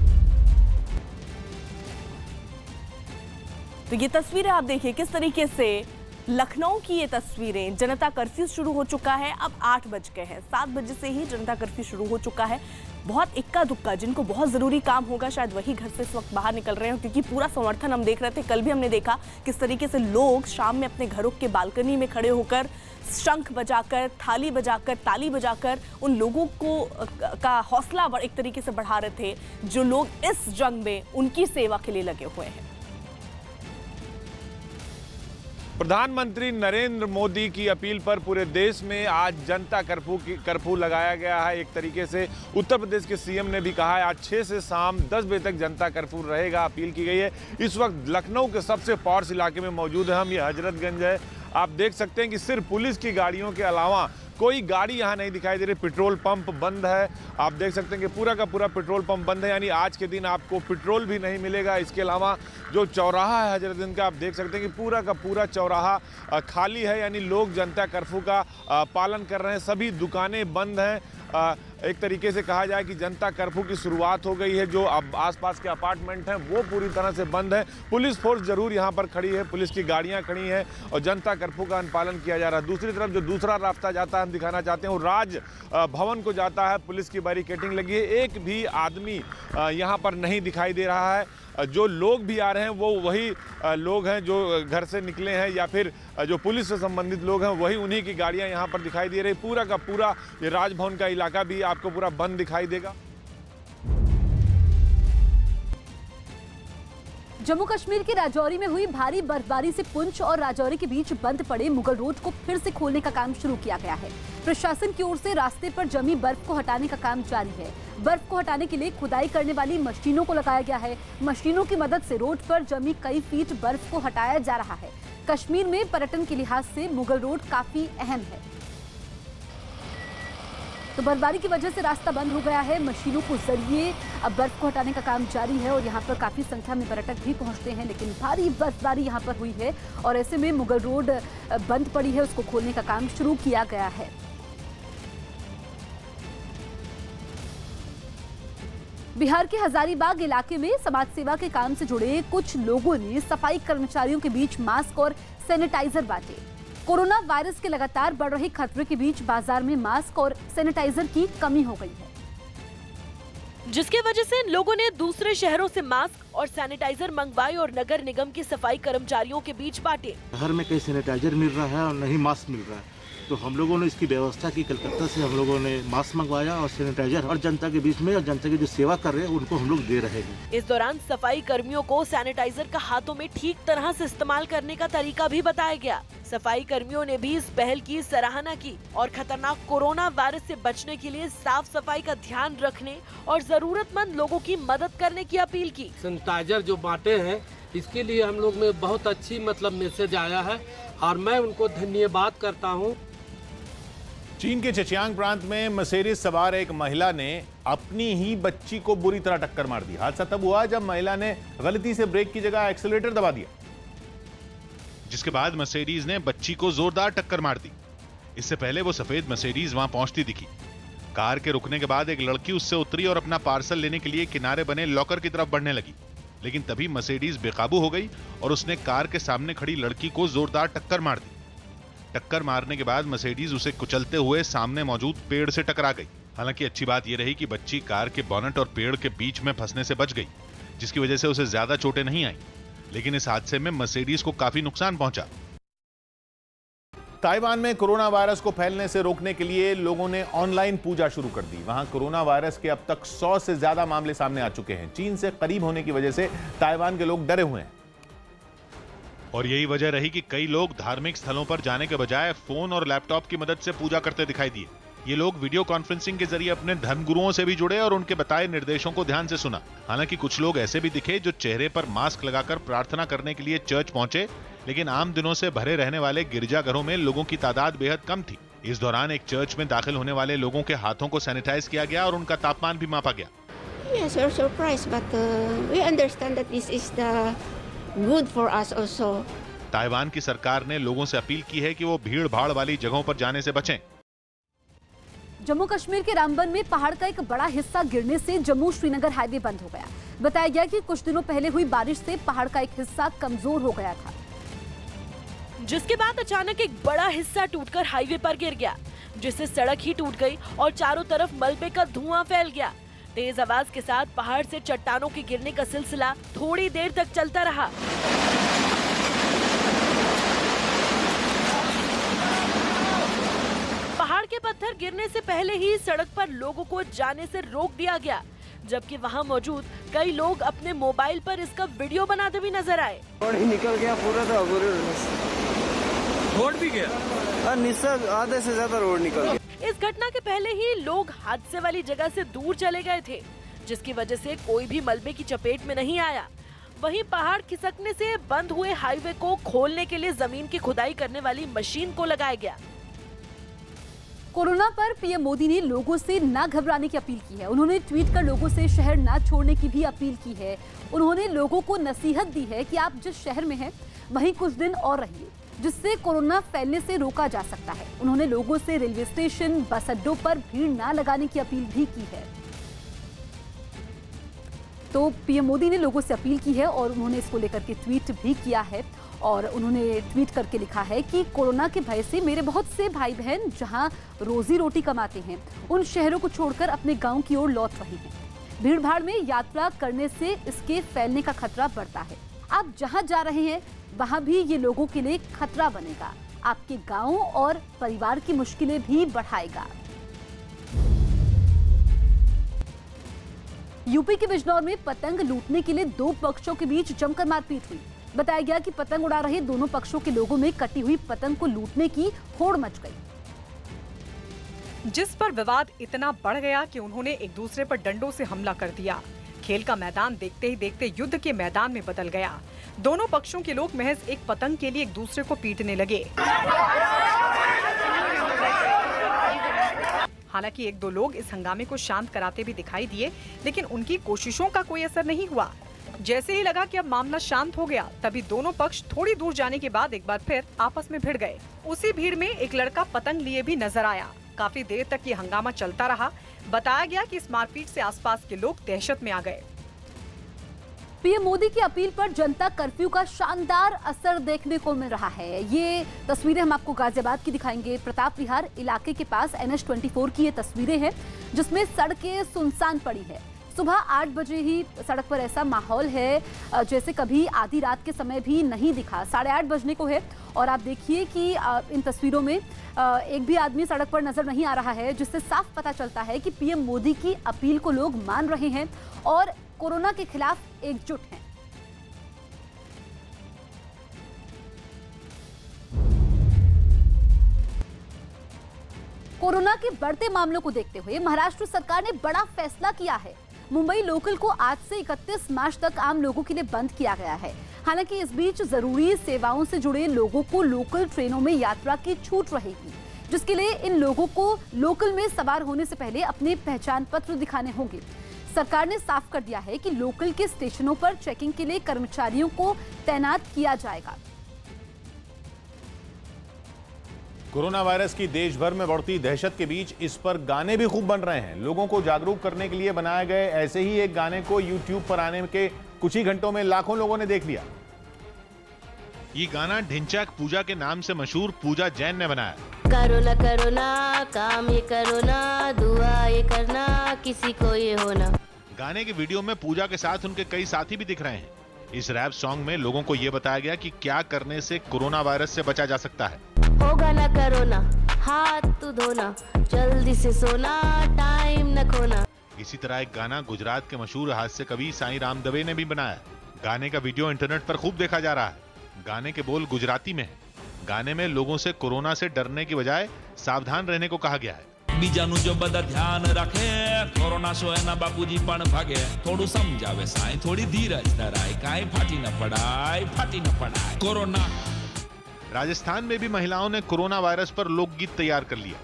तो ये तस्वीरें आप देखिए किस तरीके से लखनऊ की ये तस्वीरें। जनता कर्फ्यू शुरू हो चुका है, अब 8 बज गए हैं। 7 बजे से ही जनता कर्फ्यू शुरू हो चुका है। बहुत इक्का दुक्का जिनको बहुत ज़रूरी काम होगा शायद वही घर से इस वक्त बाहर निकल रहे हैं, क्योंकि पूरा समर्थन हम देख रहे थे। कल भी हमने देखा किस तरीके से लोग शाम में अपने घरों के बालकनी में खड़े होकर शंख बजाकर, थाली बजाकर, ताली बजाकर उन लोगों को का हौसला एक तरीके से बढ़ा रहे थे जो लोग इस जंग में उनकी सेवा के लिए लगे हुए हैं। प्रधानमंत्री नरेंद्र मोदी की अपील पर पूरे देश में आज जनता कर्फ्यू लगाया गया है। एक तरीके से उत्तर प्रदेश के सीएम ने भी कहा है आज 6 से शाम 10 बजे तक जनता कर्फ्यू रहेगा, अपील की गई है। इस वक्त लखनऊ के सबसे पॉश इलाके में मौजूद है हम, ये हजरतगंज है। आप देख सकते हैं कि सिर्फ पुलिस की गाड़ियों के अलावा कोई गाड़ी यहाँ नहीं दिखाई दे रही। पेट्रोल पंप बंद है। आप देख सकते हैं कि पूरा का पूरा पेट्रोल पंप बंद है, यानी आज के दिन आपको पेट्रोल भी नहीं मिलेगा। इसके अलावा जो चौराहा है हजरतगंज का, आप देख सकते हैं कि पूरा का पूरा चौराहा खाली है, यानी लोग जनता कर्फ्यू का पालन कर रहे हैं। सभी दुकानें बंद हैं। एक तरीके से कहा जाए कि जनता कर्फ्यू की शुरुआत हो गई है। जो अब आसपास के अपार्टमेंट हैं वो पूरी तरह से बंद है। पुलिस फोर्स जरूर यहाँ पर खड़ी है, पुलिस की गाड़ियाँ खड़ी हैं और जनता कर्फ्यू का अनुपालन किया जा रहा है। दूसरी तरफ जो दूसरा रास्ता जाता है हम दिखाना चाहते हैं, वो राज भवन को जाता है। पुलिस की बैरिकेडिंग लगी है, एक भी आदमी यहाँ पर नहीं दिखाई दे रहा है। जो लोग भी आ रहे हैं वो वही लोग हैं जो घर से निकले हैं या फिर जो पुलिस से संबंधित लोग हैं, वही उन्हीं की गाड़ियां यहाँ पर दिखाई दे रही। पूरा का पूरा ये राजभवन का इलाका भी आपको पूरा बंद दिखाई देगा। जम्मू कश्मीर के राजौरी में हुई भारी बर्फबारी से पुंछ और राजौरी के बीच बंद पड़े मुगल रोड को फिर से खोलने का काम शुरू किया गया है। प्रशासन की ओर से रास्ते पर जमी बर्फ को हटाने का काम जारी है। बर्फ को हटाने के लिए खुदाई करने वाली मशीनों को लगाया गया है। मशीनों की मदद से रोड पर जमी कई फीट बर्फ को हटाया जा रहा है। कश्मीर में पर्यटन के लिहाज से मुगल रोड काफी अहम है। तो बर्फबारी की वजह से रास्ता बंद हो गया है। मशीनों के जरिए अब बर्फ को हटाने का काम जारी है और यहाँ पर काफी संख्या में पर्यटक भी पहुंचते हैं, लेकिन भारी बर्फबारी यहाँ पर हुई है और ऐसे में मुगल रोड बंद पड़ी है, उसको खोलने का काम शुरू किया गया है। बिहार के हजारीबाग इलाके में समाज सेवा के काम से जुड़े कुछ लोगों ने सफाई कर्मचारियों के बीच मास्क और सैनिटाइजर बांटे। कोरोना वायरस के लगातार बढ़ रहे खतरे के बीच बाजार में मास्क और सैनिटाइजर की कमी हो गई है, जिसके वजह से लोगों ने दूसरे शहरों से मास्क और सैनिटाइजर मंगवाए और नगर निगम के सफाई कर्मचारियों के बीच बांटे। शहर में कहीं सैनिटाइजर मिल रहा है और नहीं मास्क मिल रहा है, तो हम लोगों ने इसकी व्यवस्था की। कलकत्ता से हम लोगों ने मास्क मंगवाया और सैनिटाइजर और जनता के बीच में और जनता की जो सेवा कर रहे हैं उनको हम लोग दे रहे हैं। इस दौरान सफाई कर्मियों को सैनिटाइजर का हाथों में ठीक तरह से इस्तेमाल करने का तरीका भी बताया गया। सफाई कर्मियों ने भी इस पहल की सराहना की और खतरनाक कोरोना वायरस से बचने के लिए साफ सफाई का ध्यान रखने और जरूरतमंद लोगों की मदद करने की अपील की। सैनिटाइजर जो बांटे हैं इसके लिए हम लोग में बहुत अच्छी मैसेज आया है और मैं उनको धन्यवाद करता हूँ। चीन के चेचियांग प्रांत में मर्सिडीज सवार एक महिला ने अपनी ही बच्ची को बुरी तरह टक्कर मार दी। हादसा तब हुआ जब महिला ने गलती से ब्रेक की जगह एक्सीलरेटर दबा दिया, जिसके बाद मर्सिडीज ने बच्ची को जोरदार टक्कर मार दी। इससे पहले वो सफेद मर्सिडीज वहां पहुंचती दिखी। कार के रुकने के बाद एक लड़की उससे उतरी और अपना पार्सल लेने के लिए किनारे बने लॉकर की तरफ बढ़ने लगी, लेकिन तभी मर्सिडीज बेकाबू हो गई और उसने कार के सामने खड़ी लड़की को जोरदार टक्कर मार दी। टक्कर मारने के बाद मर्सिडीज उसे कुचलते हुए सामने मौजूद पेड़ से टकरा गई। हालांकि अच्छी बात यह रही कि बच्ची कार के बोनट और पेड़ के बीच में फंसने से बच गई, जिसकी वजह से उसे ज्यादा चोटें नहीं आई। लेकिन इस हादसे में मर्सिडीज को काफी नुकसान पहुंचा। ताइवान में कोरोना वायरस को फैलने से रोकने के लिए लोगों ने ऑनलाइन पूजा शुरू कर दी। वहां कोरोना वायरस के अब तक 100 से ज्यादा मामले सामने आ चुके हैं। चीन से करीब होने की वजह से ताइवान के लोग डरे हुए हैं। और यही वजह रही कि कई लोग धार्मिक स्थलों पर जाने के बजाय फोन और लैपटॉप की मदद से पूजा करते दिखाई दिए। ये लोग वीडियो कॉन्फ्रेंसिंग के जरिए अपने धर्मगुरुओं से भी जुड़े और उनके बताए निर्देशों को ध्यान से सुना। हालांकि कुछ लोग ऐसे भी दिखे जो चेहरे पर मास्क लगाकर प्रार्थना करने के लिए चर्च पहुंचे, लेकिन आम दिनों से भरे रहने वाले गिरजाघरों में लोगों की तादाद बेहद कम थी। इस दौरान एक चर्च में दाखिल होने वाले लोगों के हाथों को सैनिटाइज किया गया और उनका तापमान भी मापा गया। Yes, we're surprised, but we understand that this is the good for us also. Taiwan की सरकार ने लोगों से अपील की है कि वो भीड़ भाड़ वाली जगहों पर जाने से बचें। जम्मू कश्मीर के रामबन में पहाड़ का एक बड़ा हिस्सा गिरने से जम्मू श्रीनगर हाईवे बंद हो गया। बताया गया कि कुछ दिनों पहले हुई बारिश से पहाड़ का एक हिस्सा कमजोर हो गया था, जिसके बाद अचानक एक बड़ा हिस्सा टूटकर हाईवे पर गिर गया, जिससे सड़क ही टूट गई और चारों तरफ मलबे का धुआं फैल गया। तेज आवाज के साथ पहाड़ से चट्टानों के गिरने का सिलसिला थोड़ी देर तक चलता रहा। पहाड़ के पत्थर गिरने से पहले ही सड़क पर लोगों को जाने से रोक दिया गया, जबकि वहां मौजूद कई लोग अपने मोबाइल पर इसका वीडियो बनाते भी नजर आए। रोड ही निकल गया पूरा, तो रोड भी गया, निश्चय आधे से ज्यादा रोड निकल गया। इस घटना के पहले ही लोग हादसे वाली जगह से दूर चले गए थे, जिसकी वजह से कोई भी मलबे की चपेट में नहीं आया। वहीं पहाड़ खिसकने से बंद हुए हाईवे को खोलने के लिए जमीन की खुदाई करने वाली मशीन को लगाया गया। कोरोना पर पीएम मोदी ने लोगों से ना घबराने की अपील की है। उन्होंने ट्वीट कर लोगों से शहर ना छोड़ने की भी अपील की है। उन्होंने लोगों को नसीहत दी है कि आप जिस शहर में हैं वहीं कुछ दिन और रहिए, जिससे कोरोना फैलने से रोका जा सकता है। उन्होंने लोगों से रेलवे स्टेशन, बस अड्डों पर भीड़ ना लगाने की अपील भी की है। तो पीएम मोदी ने लोगों से अपील की है और उन्होंने इसको लेकर के ट्वीट भी किया है। और उन्होंने ट्वीट करके लिखा है कि कोरोना के भय से मेरे बहुत से भाई बहन जहां रोजी रोटी कमाते हैं, उन शहरों को छोड़कर अपने गांव की ओर लौट रहे हैं। भीड़ भाड़ में यात्रा करने से इसके फैलने का खतरा बढ़ता है। आप जहां जा रहे हैं वहां भी ये लोगों के लिए खतरा बनेगा, आपके गांव और परिवार की मुश्किलें भी बढ़ाएगा। यूपी के बिजनौर में पतंग लूटने के लिए दो पक्षों के बीच जमकर मारपीट हुई। बताया गया कि पतंग उड़ा रहे दोनों पक्षों के लोगों में कटी हुई पतंग को लूटने की होड़ मच गई, जिस पर विवाद इतना बढ़ गया कि उन्होंने एक दूसरे पर डंडों से हमला कर दिया। खेल का मैदान देखते ही देखते युद्ध के मैदान में बदल गया। दोनों पक्षों के लोग महज एक पतंग के लिए एक दूसरे को पीटने लगे। हालांकि एक दो लोग इस हंगामे को शांत कराते भी दिखाई दिए, लेकिन उनकी कोशिशों का कोई असर नहीं हुआ। जैसे ही लगा कि अब मामला शांत हो गया, तभी दोनों पक्ष थोड़ी दूर जाने के बाद एक बार फिर आपस में भिड़ गए। उसी भीड़ में एक लड़का पतंग लिए भी नजर आया। काफी देर तक ये हंगामा चलता रहा। बताया गया कि इस मारपीट से आसपास के लोग दहशत में आ गए। पीएम मोदी की अपील पर जनता कर्फ्यू का शानदार असर देखने को मिल रहा है। ये तस्वीरें हम आपको गाजियाबाद की दिखाएंगे। प्रताप विहार इलाके के पास NH-24 की ये तस्वीरें हैं, जिसमें सड़कें सुनसान पड़ी है। सुबह 8 बजे ही सड़क पर ऐसा माहौल है जैसे कभी आधी रात के समय भी नहीं दिखा। 8:30 बजने को है और आप देखिए कि इन तस्वीरों में एक भी आदमी सड़क पर नजर नहीं आ रहा है, जिससे साफ पता चलता है कि पीएम मोदी की अपील को लोग मान रहे हैं और कोरोना के खिलाफ एकजुट हैं। कोरोना के बढ़ते मामलों को देखते हुए महाराष्ट्र सरकार ने बड़ा फैसला किया है। मुंबई लोकल को आज से 31 मार्च तक आम लोगों के लिए बंद किया गया है। हालांकि इस बीच जरूरी सेवाओं से जुड़े लोगों को लोकल ट्रेनों में यात्रा की छूट रहेगी, जिसके लिए इन लोगों को लोकल में सवार होने से पहले अपने पहचान पत्र दिखाने होंगे। सरकार ने साफ कर दिया है कि लोकल के स्टेशनों पर चेकिंग के लिए कर्मचारियों को तैनात किया जाएगा। कोरोना वायरस की देश भर में बढ़ती दहशत के बीच इस पर गाने भी खूब बन रहे हैं। लोगों को जागरूक करने के लिए बनाए गए ऐसे ही एक गाने को YouTube पर आने के कुछ ही घंटों में लाखों लोगों ने देख लिया। ये गाना ढिंचैक पूजा के नाम से मशहूर पूजा जैन ने बनाया। करो ना काम ये करो ना, दुआ ये करना किसी को ये होना। गाने के वीडियो में पूजा के साथ उनके कई साथी भी दिख रहे हैं। इस रैप सॉन्ग में लोगों को ये बताया गया कि क्या करने से कोरोना वायरस से बचा जा सकता है। होगा ना करो ना, हाथ तू धोना, जल्दी से सोना, टाइम न खोना। इसी तरह एक गाना गुजरात के मशहूर हास्य कवि साईं राम दवे ने भी बनाया। गाने का वीडियो इंटरनेट पर खूब देखा जा रहा है। गाने के बोल गुजराती में है। गाने में लोगों से कोरोना से डरने की बजाय सावधान रहने को कहा गया है। બીજાનું જો બધા ધ્યાન રાખે, કોરોના શો એના બાપુજી પણ ભાગે, થોડું સમજાવે સાઈ, થોડી ધીરજ ધરાય, કાઈ ફાટી ન પડાય કોરોના। राजस्थान में भी महिलाओं ने कोरोना वायरस पर लोकगीत तैयार कर लिया।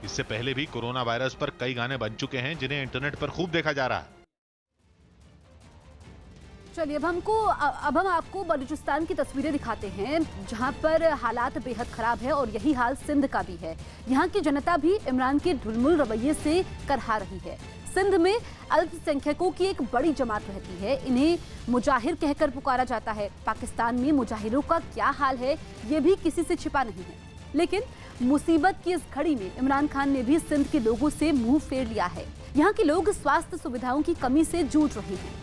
इससे पहले भी कोरोना वायरस पर कई गाने बन चुके हैं जिन्हें इंटरनेट पर खूब देखा जा रहा है। चलिए अब हम आपको बलूचिस्तान की तस्वीरें दिखाते हैं जहां पर हालात बेहद खराब है और यही हाल सिंध का भी है। यहां की जनता भी इमरान के ढुलमुल रवैये से करहा रही है। सिंध में अल्पसंख्यकों की एक बड़ी जमात रहती है। इन्हें मुजाहिर कहकर पुकारा जाता है। पाकिस्तान में मुजाहिरों का क्या हाल है ये भी किसी से छिपा नहीं है। लेकिन मुसीबत की इस घड़ी में इमरान खान ने भी सिंध के लोगों से मुंह फेर लिया है। यहाँ के लोग स्वास्थ्य सुविधाओं की कमी से जूझ रहे हैं।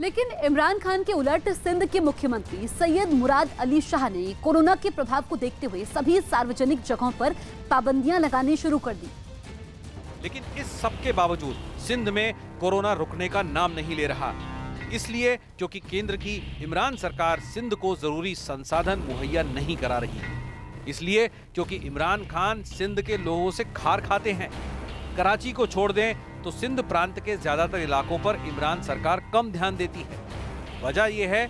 लेकिन इमरान खान के उलट सिंध के मुख्यमंत्री सैयद मुराद अली शाह ने कोरोना के प्रभाव को देखते हुए सभी सार्वजनिक जगहों पर पाबंदियां लगानी शुरू कर दी। लेकिन इस सब के बावजूद सिंध में कोरोना रुकने का नाम नहीं ले रहा। इसलिए क्योंकि केंद्र की इमरान सरकार सिंध को जरूरी संसाधन मुहैया नहीं करा रही। इसलिए क्योंकि इमरान खान सिंध के लोगों से खार खाते हैं। कराची को छोड़ दें तो सिंध प्रांत के ज्यादातर इलाकों पर इमरान सरकार कम ध्यान देती है। वजह यह है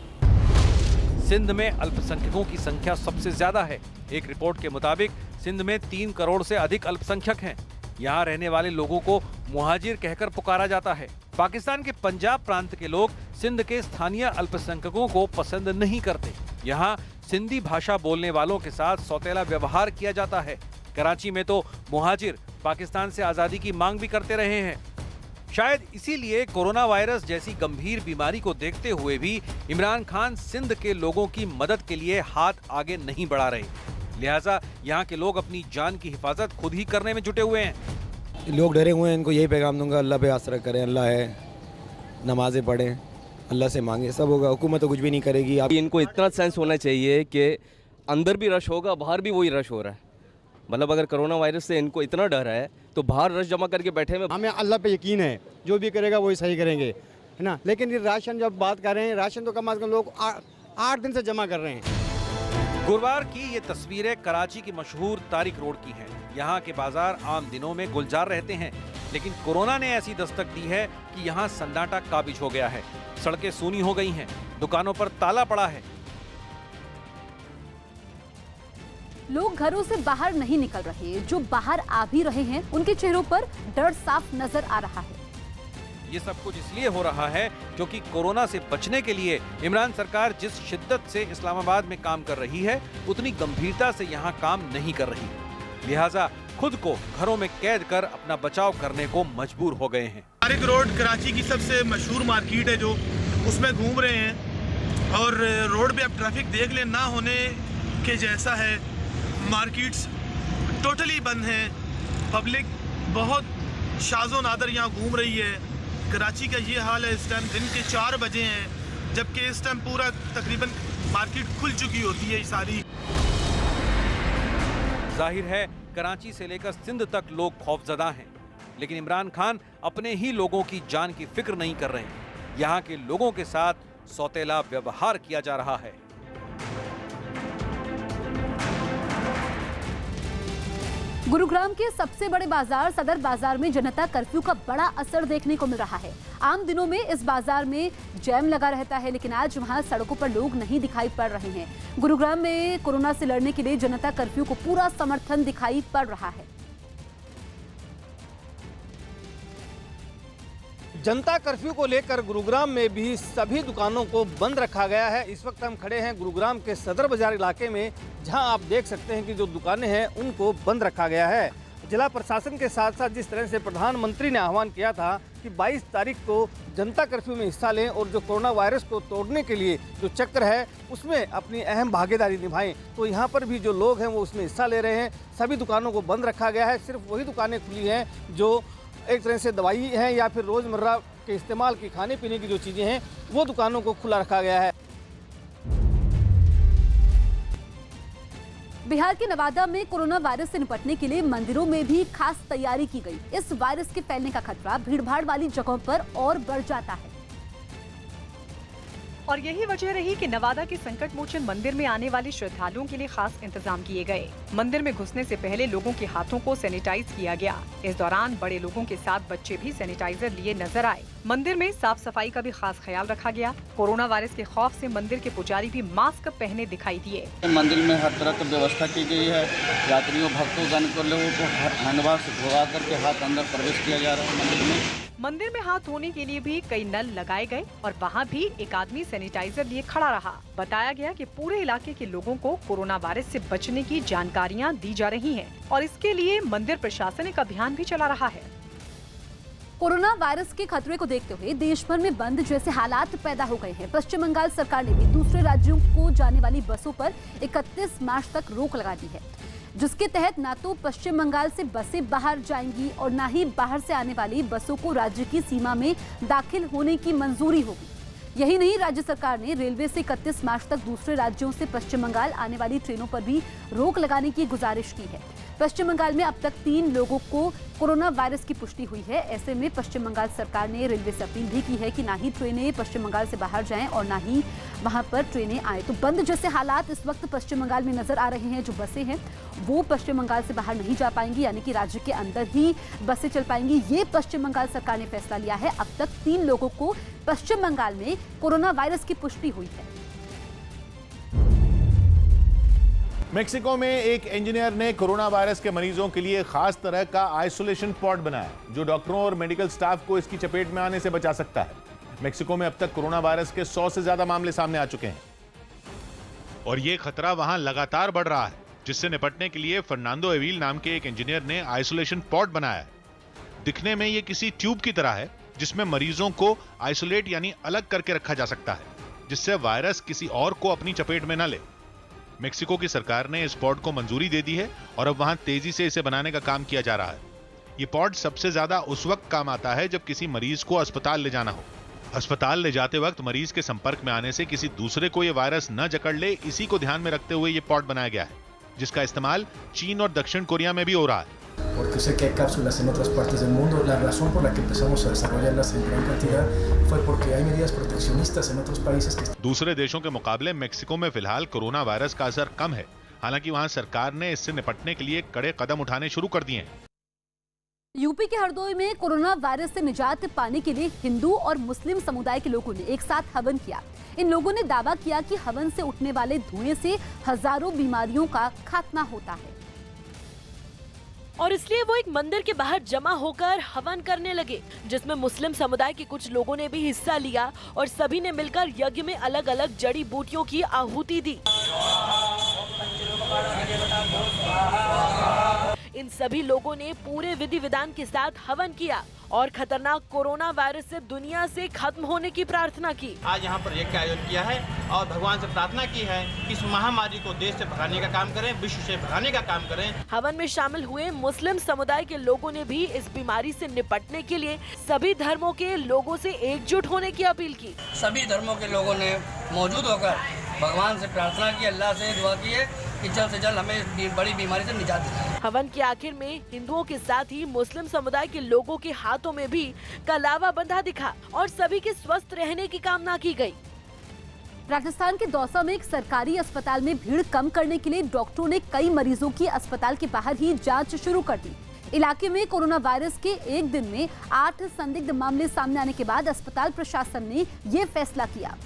सिंध में अल्पसंख्यकों की संख्या सबसे ज्यादा है। एक रिपोर्ट के मुताबिक सिंध में 3 करोड़ से अधिक अल्पसंख्यक हैं। यहाँ रहने वाले लोगों को मुहाजिर कहकर पुकारा जाता है। पाकिस्तान के पंजाब प्रांत के लोग सिंध के स्थानीय अल्पसंख्यकों को पसंद नहीं करते। यहाँ सिंधी भाषा बोलने वालों के साथ सौतेला व्यवहार किया जाता है। कराची में तो मुहाजिर पाकिस्तान से आजादी की मांग भी करते रहे हैं। शायद इसीलिए कोरोना वायरस जैसी गंभीर बीमारी को देखते हुए भी इमरान खान सिंध के लोगों की मदद के लिए हाथ आगे नहीं बढ़ा रहे। लिहाजा यहाँ के लोग अपनी जान की हिफाजत खुद ही करने में जुटे हुए हैं। लोग डरे हुए हैं। इनको यही पैगाम दूंगा, अल्लाह पे आसरा करें। अल्लाह है, नमाजें पढ़ें, अल्लाह से मांगे, सब होगा। हुकूमत तो कुछ भी नहीं करेगी। अब इनको इतना सेंस होना चाहिए कि अंदर भी रश होगा, बाहर भी वही रश हो रहा है। मतलब अगर कोरोना वायरस से इनको इतना डर है तो बाहर रश जमा करके बैठे हुए। हमें अल्लाह पे यकीन है, जो भी करेगा वही सही करेंगे, है ना। लेकिन ये राशन जब बात कर रहे हैं, राशन तो कम से कम लोग 8 दिन से जमा कर रहे हैं। गुरुवार की ये तस्वीरें कराची की मशहूर तारिक रोड की हैं। यहाँ के बाजार आम दिनों में गुलजार रहते हैं, लेकिन कोरोना ने ऐसी दस्तक दी है कि यहाँ सन्नाटा काबिज हो गया है। सड़कें सूनी हो गई हैं, दुकानों पर ताला पड़ा है। लोग घरों से बाहर नहीं निकल रहे। जो बाहर आ भी रहे हैं उनके चेहरों पर डर साफ नजर आ रहा है। ये सब कुछ इसलिए हो रहा है क्योंकि कोरोना से बचने के लिए इमरान सरकार जिस शिद्दत से इस्लामाबाद में काम कर रही है उतनी गंभीरता से यहाँ काम नहीं कर रही। लिहाजा खुद को घरों में कैद कर अपना बचाव करने को मजबूर हो गए हैं। तारिक रोड कराची की सबसे मशहूर मार्केट है, जो उसमें घूम रहे हैं और रोड पे अब ट्रैफिक देख ले ना होने के जैसा है। मार्केट्स टोटली बंद हैं। पब्लिक बहुत शाज़ो नादर यहाँ घूम रही है। कराची का ये हाल है। इस टाइम दिन के 4 बजे हैं, जबकि इस टाइम पूरा तकरीबन मार्केट खुल चुकी होती है सारी। जाहिर है कराची से लेकर सिंध तक लोग खौफजदा हैं, लेकिन इमरान खान अपने ही लोगों की जान की फिक्र नहीं कर रहे। यहाँ के लोगों के साथ सौतेला व्यवहार किया जा रहा है। गुरुग्राम के सबसे बड़े बाजार सदर बाजार में जनता कर्फ्यू का बड़ा असर देखने को मिल रहा है। आम दिनों में इस बाजार में जैम लगा रहता है, लेकिन आज वहां सड़कों पर लोग नहीं दिखाई पड़ रहे हैं। गुरुग्राम में कोरोना से लड़ने के लिए जनता कर्फ्यू को पूरा समर्थन दिखाई पड़ रहा है। जनता कर्फ्यू को लेकर गुरुग्राम में भी सभी दुकानों को बंद रखा गया है। इस वक्त हम खड़े हैं गुरुग्राम के सदर बाजार इलाके में, जहां आप देख सकते हैं कि जो दुकानें हैं उनको बंद रखा गया है। जिला प्रशासन के साथ साथ जिस तरह से प्रधानमंत्री ने आह्वान किया था कि 22 तारीख को जनता कर्फ्यू में हिस्सा लें और जो कोरोना वायरस को तोड़ने के लिए जो चक्र है उसमें अपनी अहम भागीदारी निभाएं, तो यहाँ पर भी जो लोग हैं वो उसमें हिस्सा ले रहे हैं। सभी दुकानों को बंद रखा गया है, सिर्फ वही दुकानें खुली हैं जो एक तरह से दवाई हैं या फिर रोज़मर्रा के इस्तेमाल की खाने पीने की जो चीज़ें हैं वो दुकानों को खुला रखा गया है। बिहार के नवादा में कोरोना वायरस से निपटने के लिए मंदिरों में भी खास तैयारी की गई। इस वायरस के फैलने का खतरा भीड़भाड़ वाली जगहों पर और बढ़ जाता है और यही वजह रही कि नवादा के संकट मोचन मंदिर में आने वाले श्रद्धालुओं के लिए खास इंतजाम किए गए। मंदिर में घुसने से पहले लोगों के हाथों को सैनिटाइज किया गया। इस दौरान बड़े लोगों के साथ बच्चे भी सैनिटाइजर लिए नजर आए। मंदिर में साफ सफाई का भी खास ख्याल रखा गया। कोरोना वायरस के खौफ से मंदिर के पुजारी भी मास्क पहने दिखाई दिए। मंदिर में हर तरह की व्यवस्था की गई है। यात्रियों भक्तों को लोगों को हैंड वॉश धोवा करके हाथ अंदर प्रवेश किया जा रहा है। मंदिर में हाथ धोने के लिए भी कई नल लगाए गए और वहाँ भी एक आदमी सैनिटाइजर लिए खड़ा रहा। बताया गया कि पूरे इलाके के लोगों को कोरोना वायरस से बचने की जानकारियाँ दी जा रही हैं और इसके लिए मंदिर प्रशासन एक अभियान भी चला रहा है। कोरोना वायरस के खतरे को देखते हुए देश भर में बंद जैसे हालात पैदा हो गए हैं। पश्चिम बंगाल सरकार ने भी दूसरे राज्यों को जाने वाली बसों पर 31 मार्च तक रोक लगा दी है, जिसके तहत ना तो पश्चिम बंगाल से बसें बाहर जाएंगी और ना ही बाहर से आने वाली बसों को राज्य की सीमा में दाखिल होने की मंजूरी होगी। यही नहीं, राज्य सरकार ने रेलवे से 31 मार्च तक दूसरे राज्यों से पश्चिम बंगाल आने वाली ट्रेनों पर भी रोक लगाने की गुजारिश की है। पश्चिम बंगाल में अब तक 3 लोगों को कोरोना वायरस की पुष्टि हुई है। ऐसे में पश्चिम बंगाल सरकार ने रेलवे से अपील भी की है कि ना ही ट्रेनें पश्चिम बंगाल से बाहर जाएं और ना ही वहां पर ट्रेनें आए। तो बंद जैसे हालात इस वक्त पश्चिम बंगाल में नजर आ रहे हैं। जो बसें हैं वो पश्चिम बंगाल से बाहर नहीं जा पाएंगी, यानी कि राज्य के अंदर ही बसें चल पाएंगी। ये पश्चिम बंगाल सरकार ने फैसला लिया है। अब तक 3 लोगों को पश्चिम बंगाल में कोरोना वायरस की पुष्टि हुई है। मेक्सिको में एक इंजीनियर ने कोरोना वायरस के मरीजों के लिए खास तरह का आइसोलेशन पॉड बनाया, जो डॉक्टरों और मेडिकल स्टाफ को इसकी चपेट में आने से बचा सकता है। मेक्सिको में अब तक कोरोना वायरस के 100 से ज्यादा मामले सामने आ चुके हैं और ये खतरा वहां लगातार बढ़ रहा है, जिससे निपटने के लिए फर्नांडो एविल नाम के एक इंजीनियर ने आइसोलेशन पॉड बनाया है। दिखने में ये किसी ट्यूब की तरह है जिसमें मरीजों को आइसोलेट यानी अलग करके रखा जा सकता है, जिससे वायरस किसी और को अपनी चपेट में न ले। मेक्सिको की सरकार ने इस पॉड को मंजूरी दे दी है और अब वहां तेजी से इसे बनाने का काम किया जा रहा है। ये पॉड सबसे ज्यादा उस वक्त काम आता है जब किसी मरीज को अस्पताल ले जाना हो। अस्पताल ले जाते वक्त मरीज के संपर्क में आने से किसी दूसरे को ये वायरस न जकड़ ले, इसी को ध्यान में रखते हुए ये पॉड बनाया गया है, जिसका इस्तेमाल चीन और दक्षिण कोरिया में भी हो रहा है। Porque sé que hay cápsulas en otras partes del mundo. La razón por la que empezamos a desarrollarlas en gran cantidad fue porque hay medidas proteccionistas en otros países que दूसरे देशों के मुकाबले Mexico में फिलहाल corona virus का असर कम है। हालांकि वहां सरकार ने इससे निपटने के लिए कड़े कदम उठाने शुरू कर दिए हैं। यूपी के हरदोई में कोरोना वायरस से निजात पाने के लिए हिंदू और मुस्लिम समुदाय के लोगों ने एक साथ हवन किया। इन लोगों ने दावा किया कि हवन से उठने वाले धुएं से हजारों बीमारियों का खात्मा होता है और इसलिए वो एक मंदिर के बाहर जमा होकर हवन करने लगे, जिसमें मुस्लिम समुदाय के कुछ लोगों ने भी हिस्सा लिया और सभी ने मिलकर यज्ञ में अलग अलग जड़ी बूटियों की आहुति दी। इन सभी लोगों ने पूरे विधि विधान के साथ हवन किया और खतरनाक कोरोना वायरस से दुनिया से खत्म होने की प्रार्थना की। आज यहाँ पर यज्ञ का आयोजन किया है और भगवान से प्रार्थना की है कि इस महामारी को देश से भगाने का काम करें, विश्व से भगाने का काम करें। हवन में शामिल हुए मुस्लिम समुदाय के लोगों ने भी इस बीमारी से निपटने के लिए सभी धर्मों के लोगों से एकजुट होने की अपील की। सभी धर्मों के लोगों ने मौजूद होकर भगवान से प्रार्थना की, अल्लाह से दुआ की है कि जल्द से जल्द हमें इस बड़ी बीमारी से निजात दिलाए। हवन के आखिर में हिंदुओं के साथ ही मुस्लिम समुदाय के लोगों के हाथों में भी कलावा बंधा दिखा और सभी के स्वस्थ रहने की कामना की गई। राजस्थान के दौसा में एक सरकारी अस्पताल में भीड़ कम करने के लिए डॉक्टरों ने कई मरीजों की अस्पताल के बाहर ही जांच शुरू कर दी। इलाके में कोरोना वायरस के एक दिन में 8 संदिग्ध मामले सामने आने के बाद अस्पताल प्रशासन ने ये फैसला किया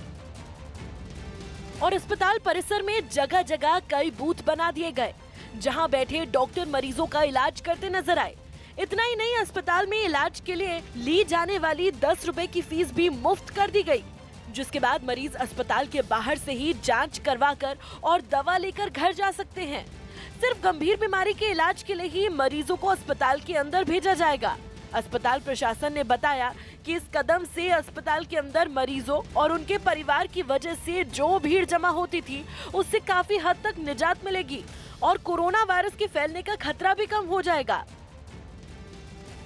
और अस्पताल परिसर में जगह जगह कई बूथ बना दिए गए, जहां बैठे डॉक्टर मरीजों का इलाज करते नजर आए। इतना ही नहीं, अस्पताल में इलाज के लिए ली जाने वाली 10 रुपए की फीस भी मुफ्त कर दी गई, जिसके बाद मरीज अस्पताल के बाहर से ही जांच करवाकर और दवा लेकर घर जा सकते हैं। सिर्फ गंभीर बीमारी के इलाज के लिए ही मरीजों को अस्पताल के अंदर भेजा जाएगा। अस्पताल प्रशासन ने बताया कि इस कदम से अस्पताल के अंदर मरीजों और उनके परिवार की वजह से जो भीड़ जमा होती थी उससे काफी हद तक निजात मिलेगी और कोरोना वायरस के फैलने का खतरा भी कम हो जाएगा।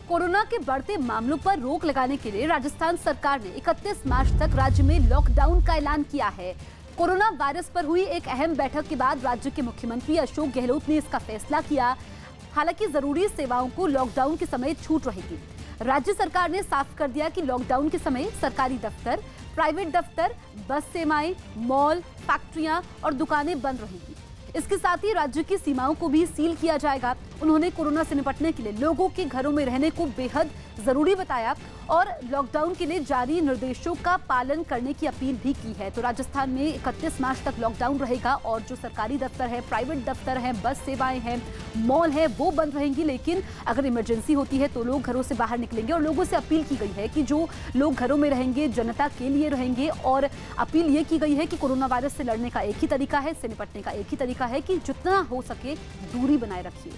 कोरोना के बढ़ते मामलों पर रोक लगाने के लिए राजस्थान सरकार ने 31 मार्च तक राज्य में लॉकडाउन का ऐलान किया है। कोरोना वायरस पर हुई एक अहम बैठक के बाद राज्य के मुख्यमंत्री अशोक गहलोत ने इसका फैसला किया। हालांकि जरूरी सेवाओं को लॉकडाउन के समय छूट रहेगी। राज्य सरकार ने साफ कर दिया कि लॉकडाउन के समय सरकारी दफ्तर, प्राइवेट दफ्तर, बस सेवाएं, मॉल, फैक्ट्रियां और दुकानें बंद रहेंगी। इसके साथ ही राज्य की सीमाओं को भी सील किया जाएगा। उन्होंने कोरोना से निपटने के लिए लोगों के घरों में रहने को बेहद जरूरी बताया और लॉकडाउन के लिए जारी निर्देशों का पालन करने की अपील भी की है। तो राजस्थान में 31 मार्च तक लॉकडाउन रहेगा और जो सरकारी दफ्तर है, प्राइवेट दफ्तर है, बस सेवाएं हैं, मॉल है, वो बंद रहेंगी। लेकिन अगर इमरजेंसी होती है तो लोग घरों से बाहर निकलेंगे और लोगों से अपील की गई है कि जो लोग घरों में रहेंगे जनता के लिए रहेंगे और अपील ये की गई है कि कोरोना वायरस से लड़ने का एक ही तरीका है, इससे निपटने का एक ही तरीका है कि जितना हो सके दूरी बनाए रखिए।